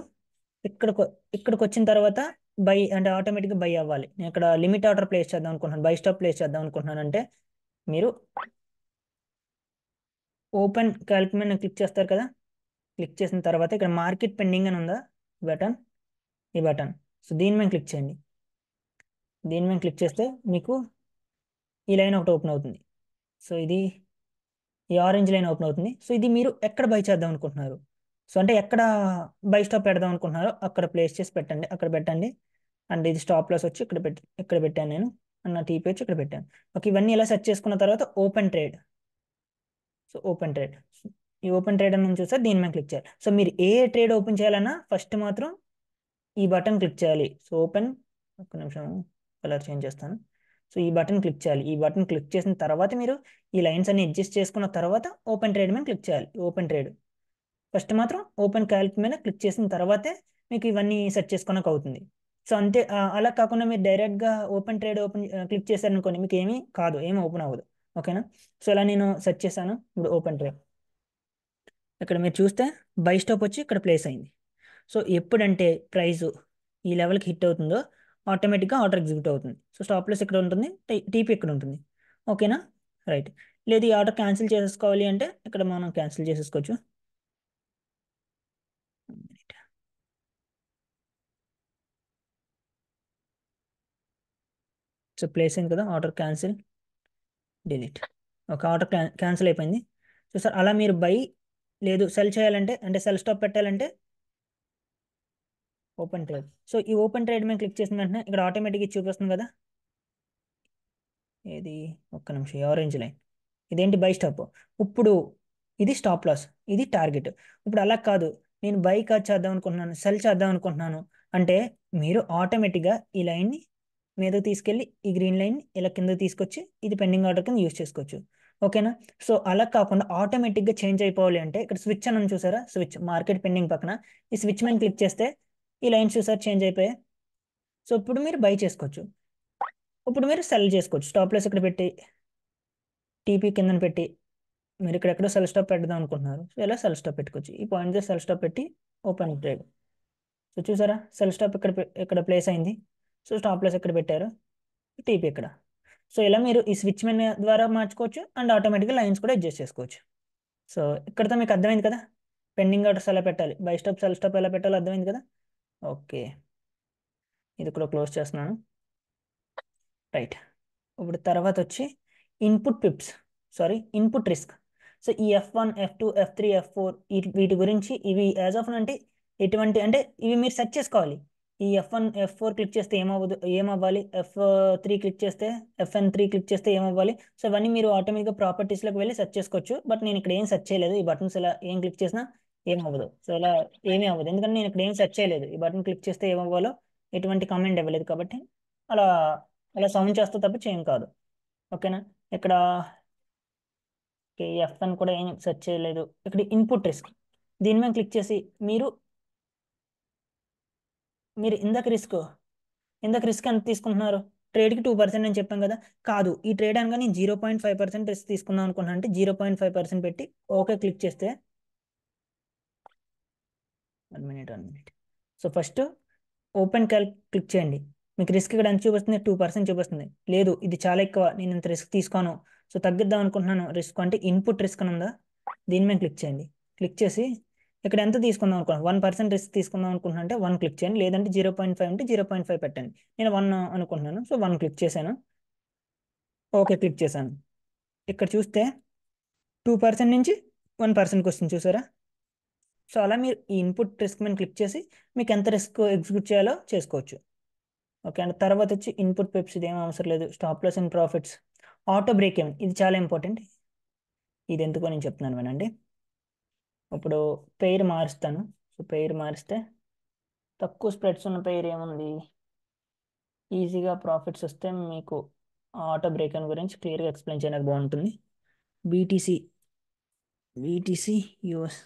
ఇక్కడికి ఇక్కడికి వచ్చిన తర్వాత బై అంటే ఆటోమేటిక్గా బై అవ్వాలి. నేను ఇక్కడ లిమిట్ ఆర్డర్ ప్లేస్ చేద్దాం అనుకుంటున్నాను, బై స్టాప్ ప్లేస్ చేద్దాం అనుకుంటున్నాను అంటే మీరు ఓపెన్ క్యాల్కులేట్ క్లిక్ చేస్తారు కదా. క్లిక్ చేసిన తర్వాత ఇక్కడ మార్కెట్ పెండింగ్ అని ఉందా బటన్, ఈ బటన్. సో దీని మీద క్లిక్ చేయండి. దీని మీద క్లిక్ చేస్తే మీకు ఈ లైన్ ఒకటి ఓపెన్ అవుతుంది. సో ఇది ఈ ఆరెంజ్ లైన్ ఓపెన్ అవుతుంది. సో ఇది మీరు ఎక్కడ బై చేద్దాం అనుకుంటున్నారు, సో అంటే ఎక్కడ బై స్టాప్ పెడదాం అనుకుంటున్నారో అక్కడ ప్లేస్ చేసి పెట్టండి, అక్కడ పెట్టండి. అండ్ ఇది స్టాప్ లాస్ వచ్చి ఇక్కడ పెట్టాను నేను. అండ్ నా టీపీ వచ్చి ఇక్కడ పెట్టాను. ఓకే, ఇవన్నీ ఇలా సెట్ చేసుకున్న తర్వాత open trade. So open trade, ఈ ఓపెన్ ట్రేడ్ అని చూస్తే దీని మీద క్లిక్ చేయాలి. సో మీరు ఏ ట్రేడ్ ఓపెన్ చేయాలన్నా ఫస్ట్ మాత్రం ఈ బటన్ క్లిక్ చేయాలి. సో ఓపెన్, ఒక్క నిమిషం కలర్ చేంజ్ చేస్తాను. సో ఈ బటన్ క్లిక్ చేయాలి. ఈ బటన్ క్లిక్ చేసిన తర్వాత మీరు ఈ లైన్స్ అన్ని అడ్జస్ట్ చేసుకున్న తర్వాత ఓపెన్ ట్రేడ్ మీద క్లిక్ చేయాలి. ఓపెన్ ట్రేడ్ ఫస్ట్ మాత్రం ఓపెన్ క్యాల్క్ మీద క్లిక్ చేసిన తర్వాతే మీకు ఇవన్నీ సెట్ చేసుకోవడానికి అవుతుంది. సో అంతే, అలా కాకుండా మీరు డైరెక్ట్గా ఓపెన్ ట్రేడ్ క్లిక్ చేశారనుకోండి, మీకు ఏమీ కాదు, ఏమీ ఓపెన్ అవ్వదు. ఓకేనా? సో ఇలా నేను సెట్ చేశాను. ఇప్పుడు ఓపెన్ ట్రేడ్ ఇక్కడ మీరు చూస్తే బై స్టాప్ వచ్చి ఇక్కడ ప్లేస్ అయింది. సో ఎప్పుడంటే ప్రైస్ ఈ లెవెల్కి హిట్ అవుతుందో ఆటోమేటిక్గా ఆర్డర్ ఎగ్జిక్యూట్ అవుతుంది. సో స్టాప్ లాస్ ఇక్కడ ఉంటుంది, టీపీ ఇక్కడ ఉంటుంది. ఓకేనా? రైట్. లేదు ఈ ఆర్డర్ క్యాన్సిల్ చేసేసుకోవాలి అంటే ఇక్కడ మనం క్యాన్సిల్ చేసేసుకోవచ్చు. సో ప్లేస్ అయింది కదా, ఆర్డర్ క్యాన్సిల్, డిలీట్. ఒక ఆర్డర్ క్యాన్సిల్ అయిపోయింది. సో సార్ అలా మీరు బై లేదు సెల్ చేయాలంటే అంటే సెల్ స్టాప్ పెట్టాలంటే ఓపెన్ ట్రేడ్. సో ఈ ఓపెన్ ట్రేడ్ మీద క్లిక్ చేసిన వెంటనే ఇక్కడ ఆటోమేటిక్గా చూపిస్తుంది కదా. ఏది, ఒక్క నిమిషం, ఆరెంజ్ లైన్ ఇదేంటి బై స్టాప్. ఇప్పుడు ఇది స్టాప్ లాస్, ఇది టార్గెట్. ఇప్పుడు అలా కాదు, నేను బై కాదు చేద్దాం అనుకుంటున్నాను, సెల్ చేద్దాం అనుకుంటున్నాను అంటే మీరు ఆటోమేటిక్గా ఈ లైన్ని మీదకి తీసుకెళ్ళి ఈ గ్రీన్ లైన్ ఇలా కిందకి తీసుకొచ్చి ఇది పెండింగ్ ఆర్డర్ కింద యూస్ చేసుకోవచ్చు. ఓకేనా? సో అలా కాకుండా ఆటోమేటిక్గా చేంజ్ అయిపోవాలి అంటే ఇక్కడ స్విచ్ అని చూసారా, స్విచ్ మార్కెట్ పెండింగ్ పక్కన ఈ స్విచ్ మీద క్లిక్ చేస్తే ఈ లైన్స్ చూసారు చేంజ్ అయిపోయాయి. సో ఇప్పుడు మీరు బై చేసుకోవచ్చు, ఇప్పుడు మీరు సెల్ చేసుకోవచ్చు. స్టాప్ లాస్ ఇక్కడ పెట్టి టీపీ కిందన పెట్టి మీరు ఇక్కడ ఎక్కడో సెల్ స్టాప్ పెడదాం అనుకుంటున్నారు, సో ఇలా సెల్ స్టాప్ పెట్టుకోవచ్చు. ఈ పాయింట్ సెల్ స్టాప్ పెట్టి ఓపెన్ ట్రేడ్. సో చూసారా సెల్ స్టాప్ ఇక్కడ ఇక్కడ ప్లేస్ అయింది. సో స్టాప్ లాస్ ఇక్కడ పెట్టారు, టీపీ ఇక్కడ. సో ఇలా మీరు ఈ స్విచ్ మెన్ ద్వారా మార్చుకోవచ్చు అండ్ ఆటోమేటిక్గా లైన్స్ కూడా అడ్జస్ట్ చేసుకోవచ్చు. సో ఇక్కడతో మీకు అర్థమైంది కదా పెండింగ్ ఆర్డర్స్ ఎలా పెట్టాలి, బై స్టాప్ సెల్ స్టాప్ ఎలా పెట్టాలో అర్థమైంది కదా. ఓకే, ఇది కూడా క్లోజ్ చేస్తున్నాను. రైట్. ఇప్పుడు తర్వాత వచ్చి input Pips, sorry input risk. So ఈ F1 F2 F3 F4 వీటి గురించి ఇవి యాజ్ ఆఫ్ అంటే ఎటువంటి అంటే ఇవి మీరు సెర్చ్ చేసుకోవాలి. ఈ F1 F4 క్లిక్ చేస్తే ఏమవ్వాలి, F3 క్లిక్ చేస్తే FN3 క్లిక్ చేస్తే ఏమవ్వాలి. సో ఇవన్నీ మీరు ఆటోమేటిక్గా ప్రాపర్టీస్లోకి వెళ్ళి సెర్చ్ చేసుకోవచ్చు. బట్ నేను ఇక్కడ ఏం సెర్చ్ చేయలేదు, ఈ బటన్స్ ఇలా ఏం క్లిక్ చేసినా ఏమవ్వదు. సో ఇలా ఏమీ అవ్వదు ఎందుకంటే నేను ఇక్కడ ఏం సెర్చ్ చేయలేదు. ఈ బటన్ క్లిక్ చేస్తే ఏమవ్వాలో ఎటువంటి కామెంట్ ఇవ్వలేదు కాబట్టి అలా అలా సౌండ్ చేస్తే తప్ప చేయం కాదు. ఓకేనా? ఇక్కడ ఎఫ్ అని కూడా ఏం సెర్చ్ చేయలేదు. ఇక్కడ ఇన్పుట్ రిస్క్ దీని మీద క్లిక్ చేసి మీరు మీరు ఇందాక రిస్క్ ఎంత తీసుకుంటున్నారు, ట్రేడ్కి 2% అని చెప్పాం కదా. కాదు, ఈ ట్రేడ్ అనగా నేను 0.5% రిస్క్ తీసుకుందాం అనుకుంటున్నాను అంటే 0.5% పెట్టి ఓకే క్లిక్ చేస్తే 1 minute. So first open click చేయండి. మీకు రిస్క్ ఇక్కడ ఎంత చూపిస్తుంది, 2% చూపిస్తుంది. లేదు ఇది చాలా ఎక్కువ, నేను ఇంత రిస్క్ తీసుకోను, సో తగ్గిద్దాం అనుకుంటున్నాను రిస్క్ అంటే ఇన్పుట్ రిస్క్ అని ఉందా, దీని మీద క్లిక్ చేయండి. క్లిక్ చేసి ఇక్కడ ఎంత తీసుకుందాం అనుకున్నాను, 1% రిస్క్ తీసుకుందాం అనుకుంటున్నా అంటే 1 క్లిక్ చేయండి, లేదంటే 0.5 అంటే 0.5 పెట్టండి. నేను 1 అనుకుంటున్నాను, సో 1 క్లిక్ చేశాను. ఓకే క్లిక్ చేశాను. ఇక్కడ చూస్తే 2% నుంచి 1%కి వస్తుంది చూసారా. సో అలా మీరు ఈ ఇన్పుట్ రిస్క్ మీద క్లిక్ చేసి మీకు ఎంత రిస్క్ ఎగ్జిక్యూట్ చేయాలో చేసుకోవచ్చు. ఓకే అండ్ తర్వాత వచ్చి ఇన్పుట్ పిప్స్, ఇది ఏం అవసరం లేదు. Stop loss and profits, auto break even, ఇది చాలా ఇంపార్టెంట్. ఇది ఎందుకో నేను చెప్తున్నాను వినండి. ఇప్పుడు పెయిర్ మారుస్తాను. సో పెయిర్ మారిస్తే తక్కువ స్ప్రెడ్స్ ఉన్న పెయిర్ ఏముంది, ఈజీగా ప్రాఫిట్స్ వస్తే మీకు ఆటో బ్రేక్ అని గురించి క్లియర్గా ఎక్స్ప్లెయిన్ చేయడానికి బాగుంటుంది. BTC BTC US.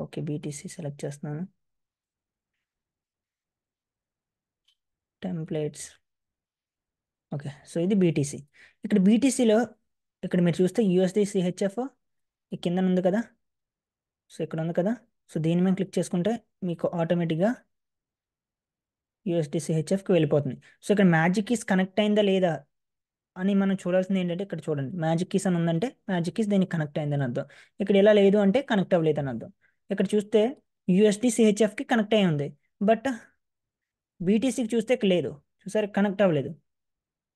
Okay, BTC select చేస్తున్నాను. టెంప్లెట్స్. ఓకే, సో ఇది బీటీసీ. ఇక్కడ బీటీసీలో ఇక్కడ మీరు చూస్తే యూఎస్డి సిహెచ్ఎఫ్ కింద ఉంది కదా, సో ఇక్కడ ఉంది కదా, సో దీని మీద క్లిక్ చేసుకుంటే మీకు ఆటోమేటిక్గా యూఎస్డి సిహెచ్ఎఫ్కి వెళ్ళిపోతుంది. సో ఇక్కడ మ్యాజిక్ కీస్ కనెక్ట్ అయిందా లేదా అని మనం చూడాల్సింది ఏంటంటే, ఇక్కడ చూడండి మ్యాజిక్ కీస్ అని ఉందంటే మ్యాజిక్ కీస్ దీనికి కనెక్ట్ అయిందని అర్థం. ఇక్కడ ఇలా లేదు అంటే కనెక్ట్ అవ్వలేదు అని అర్థం. ఇక్కడ చూస్తే యూఎస్డి సిహెచ్ఎఫ్కి కనెక్ట్ అయి ఉంది, బట్ బీటీసీకి చూస్తే ఇక్కడ లేదు. చూసారు, కనెక్ట్ అవ్వలేదు.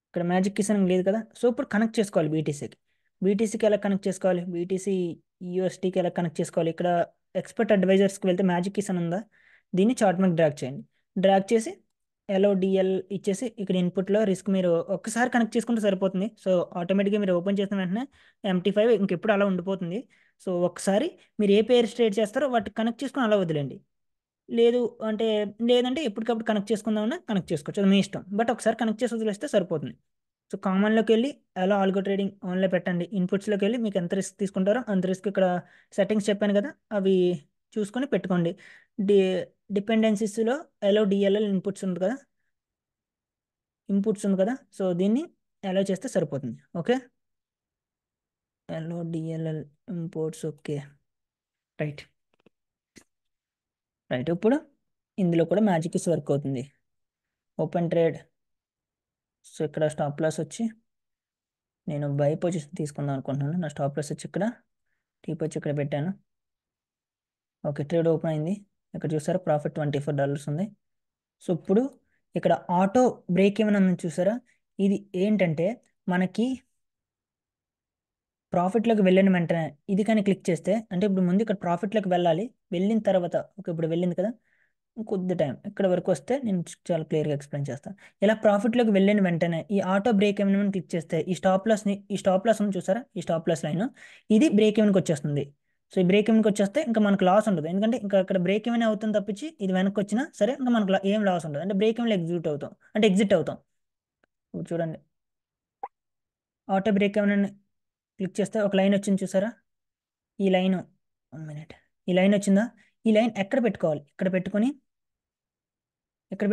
ఇక్కడ మ్యాజిక్ కీస్ అని లేదు కదా, సో ఇప్పుడు కనెక్ట్ చేసుకోవాలి బీటీసీకి. బీటీసీకి ఎలా కనెక్ట్ చేసుకోవాలి, బీటీసీ యూఎస్టీకి ఎలా కనెక్ట్ చేసుకోవాలి. ఇక్కడ ఎక్స్పర్ట్ అడ్వైజర్స్కి వెళ్తే మ్యాజిక్ కీస్ అని ఉందా, దీన్ని చార్ట్ మీద డ్రాగ్ చేయండి. డ్రాగ్ చేసి ఎల్ఓడిఎల్ ఇచ్చేసి ఇక్కడ ఇన్పుట్లో రిస్క్ మీరు ఒక్కసారి కనెక్ట్ చేసుకుంటే సరిపోతుంది. సో ఆటోమేటిక్గా మీరు ఓపెన్ చేసిన వెంటనే MT5 ఇంకెప్పుడు అలా ఉండిపోతుంది. సో ఒకసారి మీరు ఏ పేరు స్ట్రేట్ చేస్తారో వాటికి కనెక్ట్ చేసుకుని అలా వదిలేండి. లేదు అంటే, లేదంటే ఎప్పటికప్పుడు కనెక్ట్ చేసుకుందామన్నా కనెక్ట్ చేసుకోవచ్చు, అది మీ ఇష్టం. బట్ ఒకసారి కనెక్ట్ చేసి వదిలేస్తే సరిపోతుంది. సో కామన్లోకి వెళ్ళి ఎలా ఆల్గో ట్రేడింగ్ ఆన్లో పెట్టండి. ఇన్పుట్స్లోకి వెళ్ళి మీకు ఎంత రిస్క్ తీసుకుంటారో అంత రిస్క్ ఇక్కడ సెట్టింగ్స్ చెప్పాను కదా, అవి చూసుకొని పెట్టుకోండి. డి డిపెండెన్సీస్లో ఎల్ఓడిఎల్ఎల్ ఇన్పుట్స్ ఉంది కదా, సో దీన్ని అలో చేస్తే సరిపోతుంది. ఓకే, ఎల్ఓడిఎల్ఎల్ ఇంపోర్ట్స్. Okay, right right. ఇప్పుడు ఇందులో కూడా మ్యాజిక్ ఇస్ వర్క్ అవుతుంది. Open trade. సో ఇక్కడ స్టాప్ లాస్ వచ్చి నేను బై పొజిషన్ తీసుకుందాం అనుకుంటున్నాను. నా స్టాప్ లాస్ వచ్చి ఇక్కడ, టీప్ వచ్చి ఇక్కడ పెట్టాను. ఓకే, ట్రేడ్ ఓపెన్ అయింది. ఇక్కడ చూసారా ప్రాఫిట్ $24 ఉంది. సో ఇప్పుడు ఇక్కడ ఆటో బ్రేక్ ఏమైనా చూసారా, ఇది ఏంటంటే మనకి ప్రాఫిట్లోకి వెళ్ళిన వెంటనే ఇది కానీ క్లిక్ చేస్తే, అంటే ఇప్పుడు ముందు ఇక్కడ ప్రాఫిట్లోకి వెళ్ళాలి, వెళ్ళిన తర్వాత ఓకే ఇప్పుడు వెళ్ళింది కదా, కొద్ది టైం ఇక్కడ వరకు వస్తే నేను చాలా క్లియర్గా ఎక్స్ప్లెయిన్ చేస్తాను. ఇలా ప్రాఫిట్లోకి వెళ్ళిన వెంటనే ఈ ఆటో బ్రేక్ ఏమైనా క్లిక్ చేస్తే ఈ స్టాప్ లాస్ ఉంది చూసారా, ఈ స్టాప్ లాస్ లైన్ ఇది బ్రేక్ ఈవెన్కి వచ్చేస్తుంది. సో ఈ బ్రేక్ ఈవెన్కి వచ్చేస్తే ఇంకా మనకు లాస్ ఉండదు, ఎందుకంటే ఇంకా అక్కడ బ్రేక్ ఈవెన్ అవుతుంది తప్పించి ఇది వెనక్కి వచ్చినా సరే ఇంకా మనకు ఏం లాస్ ఉండదు. అంటే బ్రేక్ ఈవెన్లో ఎగ్జిట్ అవుతాం. ఇప్పుడు చూడండి, ఆటో బ్రేక్ ఏమైనా క్లిక్ చేస్తే ఒక లైన్ వచ్చింది చూసారా, ఈ లైన్ 1 మినిట్, ఈ లైన్ వచ్చిందా, ఈ లైన్ ఎక్కడ పెట్టుకోవాలి, ఇక్కడ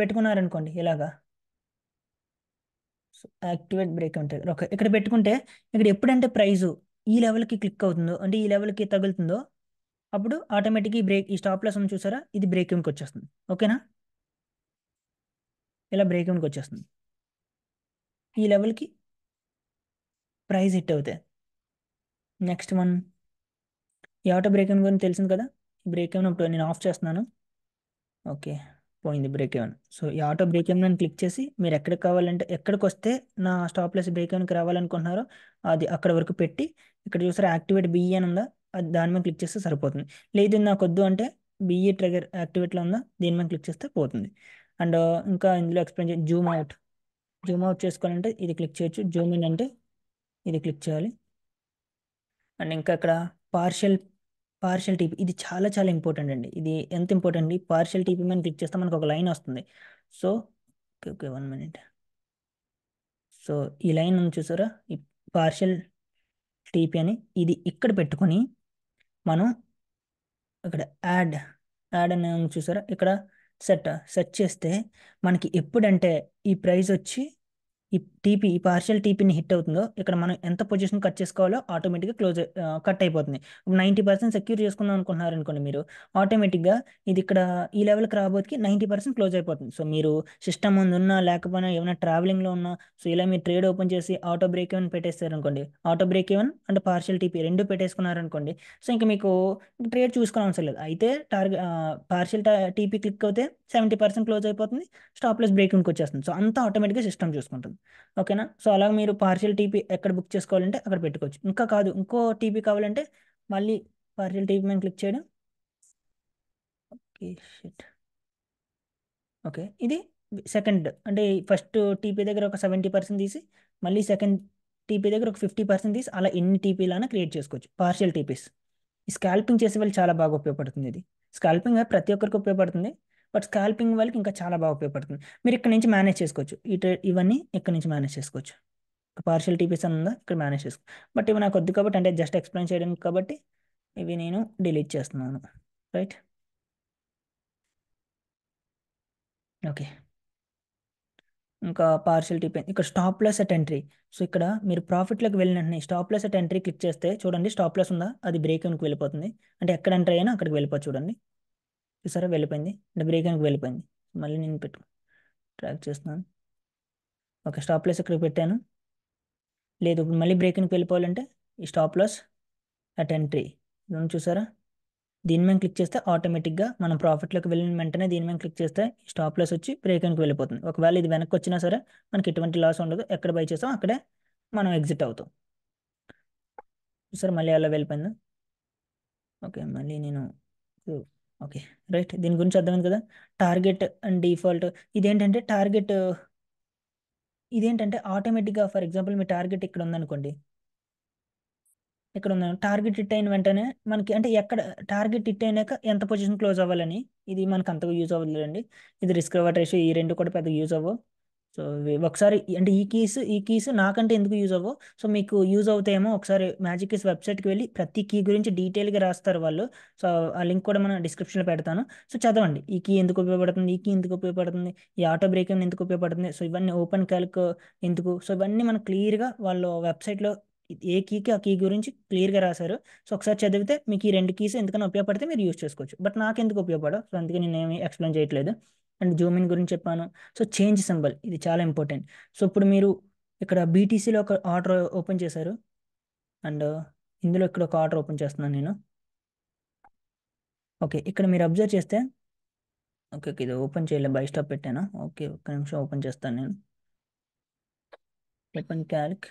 పెట్టుకున్నారనుకోండి ఇలాగా, యాక్టివేట్ బ్రేక్ ఉంటుంది. ఓకే, ఇక్కడ పెట్టుకుంటే ఇక్కడ ఎప్పుడంటే ప్రైజు ఈ లెవెల్కి క్లిక్ అవుతుందో, అంటే ఈ లెవెల్కి తగులుతుందో, అప్పుడు ఆటోమేటిక్గా ఈ స్టాప్ లాస్ ఉంది చూసారా, ఇది బ్రేక్ ఈవెన్కి వచ్చేస్తుంది. ఓకేనా, ఇలా బ్రేక్ ఈవెన్కి వచ్చేస్తుంది. ఈ లెవెల్కి ప్రైస్ హిట్ అవుతాయి. నెక్స్ట్ వన్, ఈ ఆటో బ్రేక్ ఈవెన్ గురించి తెలిసింది కదా, ఈ బ్రేక్ ఈవెన్ ఇప్పుడు నేను ఆఫ్ చేస్తున్నాను. ఓకే, పోయింది బ్రేక్ ఈవెన్. సో ఈ ఆటో బ్రేక్ ఈవెన్ క్లిక్ చేసి మీరు ఎక్కడికి కావాలంటే ఎక్కడికి వస్తే నా స్టాప్ లాస్ బ్రేక్ ఈవెన్కి రావాలనుకుంటున్నారో అది అక్కడ వరకు పెట్టి, ఇక్కడ చూసారా యాక్టివేట్ బిఈ అని ఉందా, అది దాని మీద క్లిక్ చేస్తే సరిపోతుంది. లేదు నాకు వద్దు అంటే బిఈ ట్రిగర్ యాక్టివేట్లో ఉందా, దీని మీద క్లిక్ చేస్తే పోతుంది. అండ్ ఇంకా ఇందులో ఎక్స్ప్లెయిన్ చేసి జూమ్ అవుట్ చేసుకోవాలంటే ఇది క్లిక్ చేయొచ్చు, జూమ్ ఇన్ అంటే ఇది క్లిక్ చేయాలి. అండ్ ఇంకా ఇక్కడ పార్షియల్ పార్షియల్ టీపీ, ఇది చాలా చాలా ఇంపార్టెంట్ అండి. ఇది ఎంత ఇంపార్టెంట్, పార్షియల్ టీపీ మీద క్లిక్ చేస్తే మనకు ఒక లైన్ వస్తుంది. So okay okay 1 minute. So ఈ లైన్ ఉంది చూసారా, ఈ పార్షియల్ టీపీ అని, ఇది ఇక్కడ పెట్టుకొని మనం ఇక్కడ యాడ్ అని ఉంది చూసారా, ఇక్కడ సెట్ చేస్తే మనకి ఎప్పుడంటే ఈ ప్రైస్ వచ్చి ఈ పార్షియల్ టీపీని హిట్ అవుతుందో, ఇక్కడ మనం ఎంత పొజిషన్ కట్ చేసుకోవాలో ఆటోమేటిక్గా కట్ అయిపోతుంది. 90% సెక్యూర్ చేసుకుందాం అనుకుంటున్నారు అనుకోండి మీరు, ఆటోమేటిక్గా ఇది ఇక్కడ ఈ లెవెల్కి రాబోతుకి 90% క్లోజ్ అయిపోతుంది. సో మీరు సిస్టమ్ ముందు ఉన్నా లేకపోయినా ఏమైనా ట్రావెలింగ్లో ఉన్నా, సో ఇలా మీరు ట్రేడ్ ఓపెన్ చేసి ఆటో బ్రేక్ ఈవెన్ పెట్టేస్తారు అనుకోండి, ఆటో బ్రేక్ ఈవెన్ అంటే పార్షియల్ టీపీ రెండు పెట్టేసుకున్నారు అనుకోండి, సో ఇంకా మీకు ట్రేడ్ చూసుకోవడం అవసరం లేదు. అయితే పార్షియల్ టీపీ క్లిక్ అవుతే 70% క్లోజ్ అయిపోతుంది, స్టాప్ లాస్ బ్రేకింగ్కి వచ్చేస్తుంది. సో అంతా ఆటోమేటిక్గా సిస్టమ్ చూసుకుంటుంది. ఓకేనా, సో అలా మీరు పార్షియల్ టీపీ ఎక్కడ బుక్ చేసుకోవాలంటే అక్కడ పెట్టుకోవచ్చు. ఇంకా కాదు ఇంకో టీపీ కావాలంటే మళ్ళీ పార్షియల్ టీపీ మీద క్లిక్ చేయడం. Okay shit. ఓకే, ఇది సెకండ్ అంటే ఫస్ట్ టీపీ దగ్గర ఒక 70% తీసి మళ్ళీ సెకండ్ టీపీ దగ్గర ఒక 50% తీసి అలా ఎన్ని టీపీలైనా క్రియేట్ చేసుకోవచ్చు పార్షియల్ టీపీస్. ఈ స్కాల్పింగ్ చేసే వాళ్ళు చాలా బాగా ఉపయోగపడుతుంది. ఇది స్కాల్పింగ్ ప్రతి ఒక్కరికి ఉపయోగపడుతుంది, బట్ స్కాల్పింగ్ వాళ్ళకి ఇంకా చాలా బాగా ఉపయోగపడుతుంది. మీరు ఇక్కడ నుంచి మేనేజ్ చేసుకోవచ్చు. ఇవన్నీ ఇక్కడ నుంచి మేనేజ్ చేసుకోవచ్చు. పార్షియల్ టీపీస్ అని ఉందా, ఇక్కడ మేనేజ్ చేసుకో. బట్ ఇవి నాకు వద్దు కాబట్టి, అంటే జస్ట్ ఎక్స్ప్లెయిన్ చేయడానికి కాబట్టి ఇవి నేను డిలీట్ చేస్తున్నాను. రైట్. ఓకే. ఇంకా పార్షియల్ టీపీ ఇక్కడ stop loss at entry. So ఇక్కడ మీరు ప్రాఫిట్లోకి వెళ్ళిన వెంటనే stop loss at entry click చేస్తే చూడండి, స్టాప్ లాస్ ఉందా, అది బ్రేక్ ఈవెన్కి వెళ్ళిపోతుంది. అంటే ఎక్కడ ఎంటర్ అయినా అక్కడికి వెళ్ళిపోతుంది. చూడండి, చూసారా, వెళ్ళిపోయింది. అంటే బ్రేక్ ఈవెన్కి వెళ్ళిపోయింది. మళ్ళీ నేను ట్రాక్ చేస్తున్నాను. ఓకే, స్టాప్ లాస్ ఇక్కడ పెట్టాను. లేదు, ఇప్పుడు మళ్ళీ బ్రేక్ ఈవెన్కి వెళ్ళిపోవాలంటే ఈ స్టాప్ లాస్ అట్ ఎంట్రీ చూసారా, దీని మీద క్లిక్ చేస్తే ఆటోమేటిక్గా మనం ప్రాఫిట్లోకి వెళ్ళిన వెంటనే దీని మీద క్లిక్ చేస్తే స్టాప్ లాస్ వచ్చి బ్రేక్ ఈవెన్కి వెళ్ళిపోతుంది. ఒకవేళ ఇది వెనక్కి వచ్చినా సరే మనకి ఎటువంటి లాస్ ఉండదు. ఎక్కడ బై చేస్తాం అక్కడే మనం ఎగ్జిట్ అవుతాం. చూసారా, మళ్ళీ అలా వెళ్ళిపోయింది. ఓకే, మళ్ళీ నేను ఓకే, రైట్. దీని గురించి అర్థమైంది కదా. టార్గెట్ అండ్ డిఫాల్ట్ ఇదేంటంటే ఆటోమేటిక్గా, ఫర్ ఎగ్జాంపుల్ మీ టార్గెట్ ఇక్కడ ఉందనుకోండి, ఇక్కడ ఉందా టార్గెట్ హిట్ అయిన వెంటనే మనకి, అంటే ఎక్కడ టార్గెట్ హిట్ అయినాక ఎంత పొజిషన్ క్లోజ్ అవ్వాలని, ఇది మనకు అంతగా యూజ్ అవ్వలేదండి. ఇది రిస్క్ రివార్డ్ రేషియో, ఈ రెండు కూడా పెద్ద యూజ్ అవ్వవు. సో ఒకసారి అంటే ఈ కీస్ నాకంటే ఎందుకు యూజ్ అవ్వవు, సో మీకు యూజ్ అవుతాయేమో. ఒకసారి మ్యాజిక్ కీస్ వెబ్సైట్కి వెళ్ళి ప్రతి కీ గురించి డీటెయిల్గా రాస్తారు వాళ్ళు. సో ఆ లింక్ కూడా మనం డిస్క్రిప్షన్లో పెడతాను. సో చదవండి, ఈ కీ ఎందుకు ఉపయోగపడుతుంది, ఈ కీ ఎందుకు ఉపయోగపడుతుంది, ఈ ఆటో బ్రేక్ ఎందుకు ఉపయోగపడుతుంది, సో ఇవన్నీ ఓపెన్ క్యాల్క్ ఎందుకు, సో ఇవన్నీ మనం క్లియర్గా వాళ్ళు వెబ్సైట్లో ఏ కీకి ఆ కీ గురించి క్లియర్గా రాశారు. సో ఒకసారి చదివితే మీకు ఈ రెండు కీస్ ఎందుకైనా ఉపయోగపడితే మీరు యూజ్ చేసుకోవచ్చు. బట్ నాకు ఎందుకు ఉపయోగపడవు, సో అందుకే నేను ఏమి ఎక్స్ప్లెయిన్ చేయట్లేదు. అండ్ జూమ్ ఇన్ గురించి చెప్పాను. సో చేంజ్ సింబల్ ఇది చాలా ఇంపార్టెంట్. సో ఇప్పుడు మీరు ఇక్కడ బీటీసీలో ఒక ఆర్డర్ ఓపెన్ చేశారు, అండ్ ఇందులో ఇక్కడ ఒక ఆర్డర్ ఓపెన్ చేస్తున్నాను నేను. ఓకే, ఇక్కడ మీరు అబ్జర్వ్ చేస్తే, ఓకే ఓకే, ఇది ఓపెన్ చేయలేదు, బై స్టాప్ పెట్టాను. ఓకే, ఒక్క నిమిషం ఓపెన్ చేస్తాను నేను. ఓపెన్ క్యాల్క్,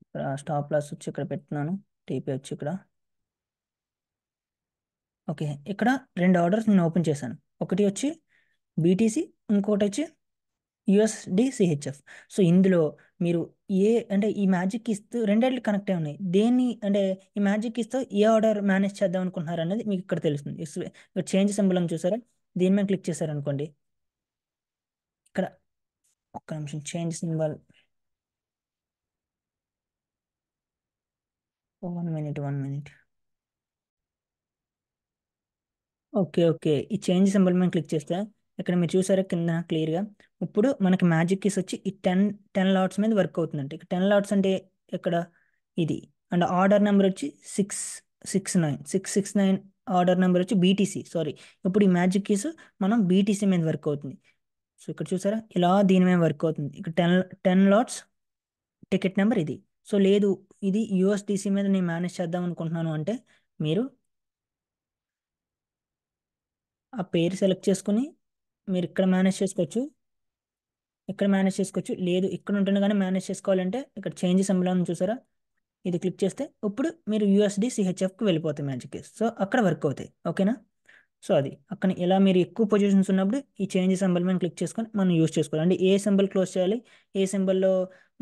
ఇక్కడ స్టాప్ లాస్ వచ్చి ఇక్కడ పెడుతున్నాను, టీపీ వచ్చి ఇక్కడ. ఓకే, ఇక్కడ రెండు ఆర్డర్స్ నేను ఓపెన్ చేశాను. ఒకటి వచ్చి బీటీసీ, ఇంకోటి వచ్చి యుఎస్డి సిహెచ్ఎఫ్. సో ఇందులో మీరు అంటే ఈ మ్యాజిక్ ఇస్తూ రెండేళ్ళు కనెక్ట్ అయి ఉన్నాయి. దేన్ని అంటే ఈ మ్యాజిక్ ఇస్తూ ఏ ఆర్డర్ మేనేజ్ చేద్దాం అనుకుంటున్నారు అనేది మీకు ఇక్కడ తెలుస్తుంది. ఇక్కడ చేంజ్ సింబల్ అని చూసారా, దీని మీద క్లిక్ చేశారనుకోండి, ఇక్కడ ఒక్క నిమిషం change symbol, 1 minute. Okay okay, ఈ చేంజ్ సింబల్ మీద క్లిక్ చేస్తే ఇక్కడ మీరు చూసారా కింద క్లియర్గా, ఇప్పుడు మనకి మ్యాజిక్ కీస్ వచ్చి ఈ టెన్ లాట్స్ మీద వర్క్ అవుతుందంటే, ఇక్కడ 10 లాట్స్ అంటే ఇక్కడ ఇది. అండ్ ఆర్డర్ నెంబర్ వచ్చి 669 ఆర్డర్ నెంబర్ వచ్చి బీటీసీ, సారీ. ఇప్పుడు ఈ మ్యాజిక్ కీస్ మనం బీటీసీ మీద వర్క్ అవుతుంది. సో ఇక్కడ చూసారా, ఇలా దీని మీద వర్క్ అవుతుంది. ఇక్కడ టెన్ లాట్స్ టికెట్ నెంబర్ ఇది. సో లేదు, ఇది యూఎస్డిసి మీద నేను మేనేజ్ చేద్దాం అనుకుంటున్నాను అంటే మీరు ఆ పేరు సెలెక్ట్ చేసుకుని మీరు ఇక్కడ మేనేజ్ చేసుకోవచ్చు. లేదు, ఇక్కడ ఉంటుండగానే మేనేజ్ చేసుకోవాలంటే ఇక్కడ చేంజ్ సింబల్ అని చూసారా, ఇది క్లిక్ చేస్తే ఇప్పుడు మీరు యూఎస్డి సిహెచ్ఎఫ్కి వెళ్ళిపోతాయి మ్యాజిక్ కేస్. సో అక్కడ వర్క్ అవుతాయి. ఓకేనా. సో అది అక్కడ ఇలా మీరు ఎక్కువ పొజిషన్స్ ఉన్నప్పుడు ఈ చేంజ్ సింబల్ మీద క్లిక్ చేసుకొని మనం యూస్ చేసుకోవాలి. అంటే ఏ సింబల్ క్లోజ్ చేయాలి, ఏ సింబల్లో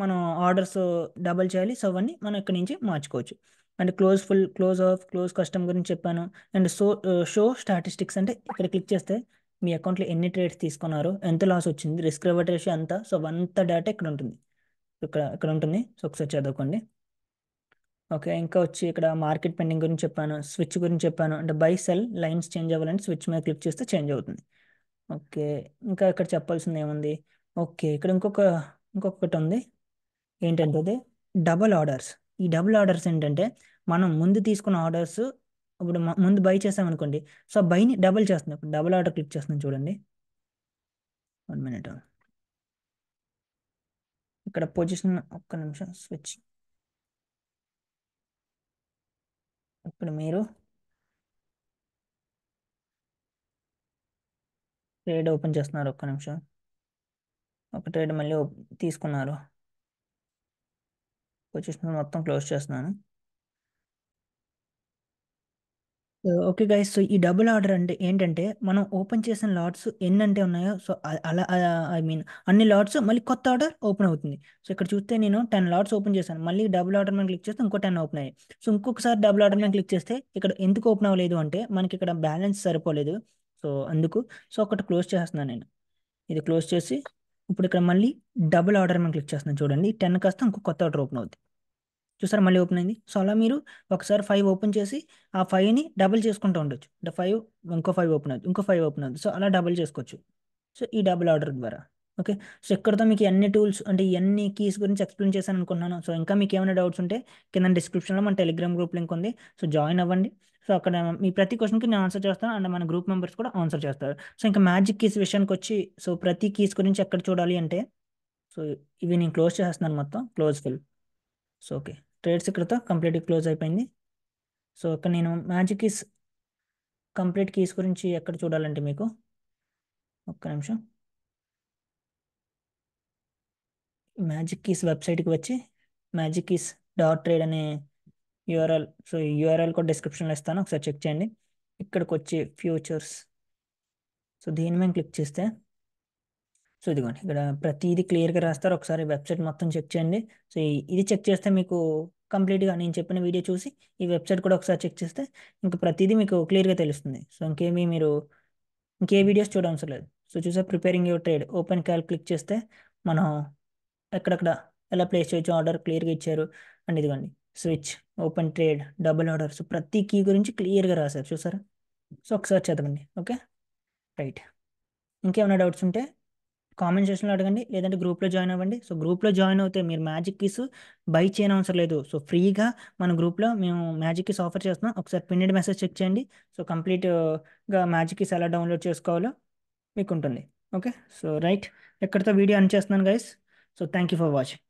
మనం ఆర్డర్స్ డబల్ చేయాలి, సో అవన్నీ మనం ఇక్కడ నుంచి మార్చుకోవచ్చు. And close full, close of, close custom గురించి చెప్పాను. అండ్ షో స్టాటిస్టిక్స్ అంటే ఇక్కడ క్లిక్ చేస్తే మీ అకౌంట్లో ఎన్ని ట్రేడ్స్ తీసుకున్నారు, ఎంత లాస్ వచ్చింది, రిస్క్ రివార్డ్ రేషియో అంతా, సో అంత డేటా ఇక్కడ ఉంటుంది. ఇక్కడ ఉంటుంది. సో ఒకసారి చదువుకోండి. ఓకే, ఇంకా వచ్చి ఇక్కడ మార్కెట్ పెండింగ్ గురించి చెప్పాను, స్విచ్ గురించి చెప్పాను. అంటే బై సెల్ లైన్స్ చేంజ్ అవ్వాలంటే స్విచ్ మీద క్లిక్ చేస్తే చేంజ్ అవుతుంది. ఓకే, ఇంకా ఇక్కడ చెప్పాల్సింది ఏముంది. ఓకే, ఇక్కడ ఇంకొకటి ఉంది. ఏంటంటే అది డబల్ ఆర్డర్స్. ఈ డబుల్ ఆర్డర్స్ ఏంటంటే మనం ముందు తీసుకున్న ఆర్డర్స్ ఇప్పుడు ముందు బై చేసామనుకోండి, సో బైని డబుల్ చేస్తుంది. ఇప్పుడు డబుల్ ఆర్డర్ క్లిక్ చేస్తున్నాను చూడండి. 1 మినిట్, ఇక్కడ పొజిషన్ ఒక్క నిమిషం, స్విచ్. ఇప్పుడు మీరు ట్రేడ్ ఓపెన్ చేస్తున్నారు, ఒక్క నిమిషం. ఒక ట్రేడ్ మళ్ళీ తీసుకున్నారు, పొజిషన్ మొత్తం క్లోజ్ చేస్తున్నాను. ఓకే గైస్, సో ఈ డబుల్ ఆర్డర్ అంటే ఏంటంటే మనం ఓపెన్ చేసిన లాట్స్ ఎన్ని అంటే ఉన్నాయో, సో అలా, ఐ మీన్ అన్ని లాట్స్ మళ్ళీ కొత్త ఆర్డర్ ఓపెన్ అవుతుంది. సో ఇక్కడ చూస్తే నేను 10 లాట్స్ ఓపెన్ చేశాను, మళ్ళీ డబుల్ ఆర్డర్ మీద క్లిక్ చేస్తే ఇంకో 10 ఓపెన్ అయ్యాయి. సో ఇంకొకసారి డబుల్ ఆర్డర్ మీద క్లిక్ చేస్తే ఇక్కడ ఎందుకు ఓపెన్ అవ్వలేదు అంటే మనకి ఇక్కడ బ్యాలెన్స్ సరిపోలేదు. సో అందుకు సో ఒకటి క్లోజ్ చేస్తున్నాను నేను. ఇది క్లోజ్ చేసి ఇప్పుడు ఇక్కడ మళ్ళీ డబుల్ ఆర్డర్ మీద క్లిక్ చేస్తున్నాను చూడండి. 10 కాస్త ఇంకో కొత్త ఆర్డర్ ఓపెన్ అవుద్ది. చూసారా మళ్ళీ ఓపెన్ అయింది. సో అలా మీరు ఒకసారి 5 ఓపెన్ చేసి ఆ 5ని డబుల్ చేసుకుంటూ ఉండొచ్చు. అంటే 5 ఇంకో 5 ఓపెన్ అవుతుంది, ఇంకో 5 ఓపెన్ అవుతుంది. సో అలా డబుల్ చేసుకోవచ్చు. సో ఈ డబుల్ ఆర్డర్ ద్వారా ఓకే. సో ఇక్కడతో మీకు అన్ని టూల్స్ అంటే అన్ని కీస్ గురించి ఎక్స్ప్లెయిన్ చేశాను అనుకుంటున్నాను. సో ఇంకా మీకు ఏమైనా డౌట్స్ ఉంటే కింద డిస్క్రిప్షన్లో మన టెలిగ్రామ్ గ్రూప్ లింక్ ఉంది. సో జాయిన్ అవ్వండి. సో అక్కడ మీ ప్రతి క్వశ్చన్కి నేను ఆన్సర్ చేస్తాను అండ్ మన గ్రూప్ మెంబర్స్ కూడా ఆన్సర్ చేస్తారు. సో ఇంకా మ్యాజిక్ కీస్ విషయానికి వచ్చి సో ప్రతి కీస్ గురించి ఎక్కడ చూడాలి అంటే సో ఇవి నేను క్లోజ్ చేస్తున్నాను మొత్తం close fill. So okay, trades ఇక్కడతో కంప్లీట్గా క్లోజ్ అయిపోయింది. సో ఇక్కడ నేను మ్యాజిక్ కీస్ కంప్లీట్ కీస్ గురించి ఎక్కడ చూడాలంటే మీకు ఒక్క నిమిషం, మ్యాజిక్ కీస్ వెబ్సైట్కి వచ్చి మ్యాజిక్ కీస్ డాట్ ట్రేడ్ అనే యూఆర్ఎల్, సో ఈ యూఆర్ఎల్ కూడా డిస్క్రిప్షన్లో ఇస్తాను, ఒకసారి చెక్ చేయండి. ఇక్కడికి వచ్చి ఫ్యూచర్స్, సో దీని మీద క్లిక్ చేస్తే సో ఇదిగోండి ఇక్కడ ప్రతిదీ క్లియర్గా రాస్తారు. ఒకసారి వెబ్సైట్ మొత్తం చెక్ చేయండి. సో ఇది చెక్ చేస్తే మీకు కంప్లీట్గా నేను చెప్పిన వీడియో చూసి ఈ వెబ్సైట్ కూడా ఒకసారి చెక్ చేస్తే ఇంకా ప్రతిదీ మీకు క్లియర్గా తెలుస్తుంది. సో ఇంకేమీ మీరు ఇంకే వీడియోస్ చూడవసరం లేదు. సో చూసా ప్రిపేరింగ్ యువర్ ట్రేడ్ ఓపెన్ క్యాల్ క్లిక్ చేస్తే మనం ఎక్కడెక్కడ ఎలా ప్లేస్ చేయొచ్చు ఆర్డర్ క్లియర్గా ఇచ్చారు. అండ్ ఇదిగోండి switch, open trade, double order, so ప్రతి కీ గురించి క్లియర్గా రాశారు చూసారా. సో ఒకసారి చదవండి. Okay right. ఇంకేమైనా డౌట్స్ ఉంటే కామెంట్ సెక్షన్లో అడగండి, లేదంటే గ్రూప్లో జాయిన్ అవ్వండి. సో గ్రూప్లో జాయిన్ అవుతే మీరు మ్యాజిక్ కీస్ బై చేయని అవసరం లేదు. సో ఫ్రీగా మన గ్రూప్లో మేము మ్యాజిక్ కీస్ ఆఫర్ చేస్తున్నాం. ఒకసారి పిన్నెడ్ మెసేజ్ చెక్ చేయండి. సో కంప్లీట్గా మ్యాజిక్ కీస్ ఎలా డౌన్లోడ్ చేసుకోవాలో మీకు ఉంటుంది. ఓకే సో రైట్, ఎక్కడితో వీడియో అన్ చేస్తున్నాను guys. So thank you for watching.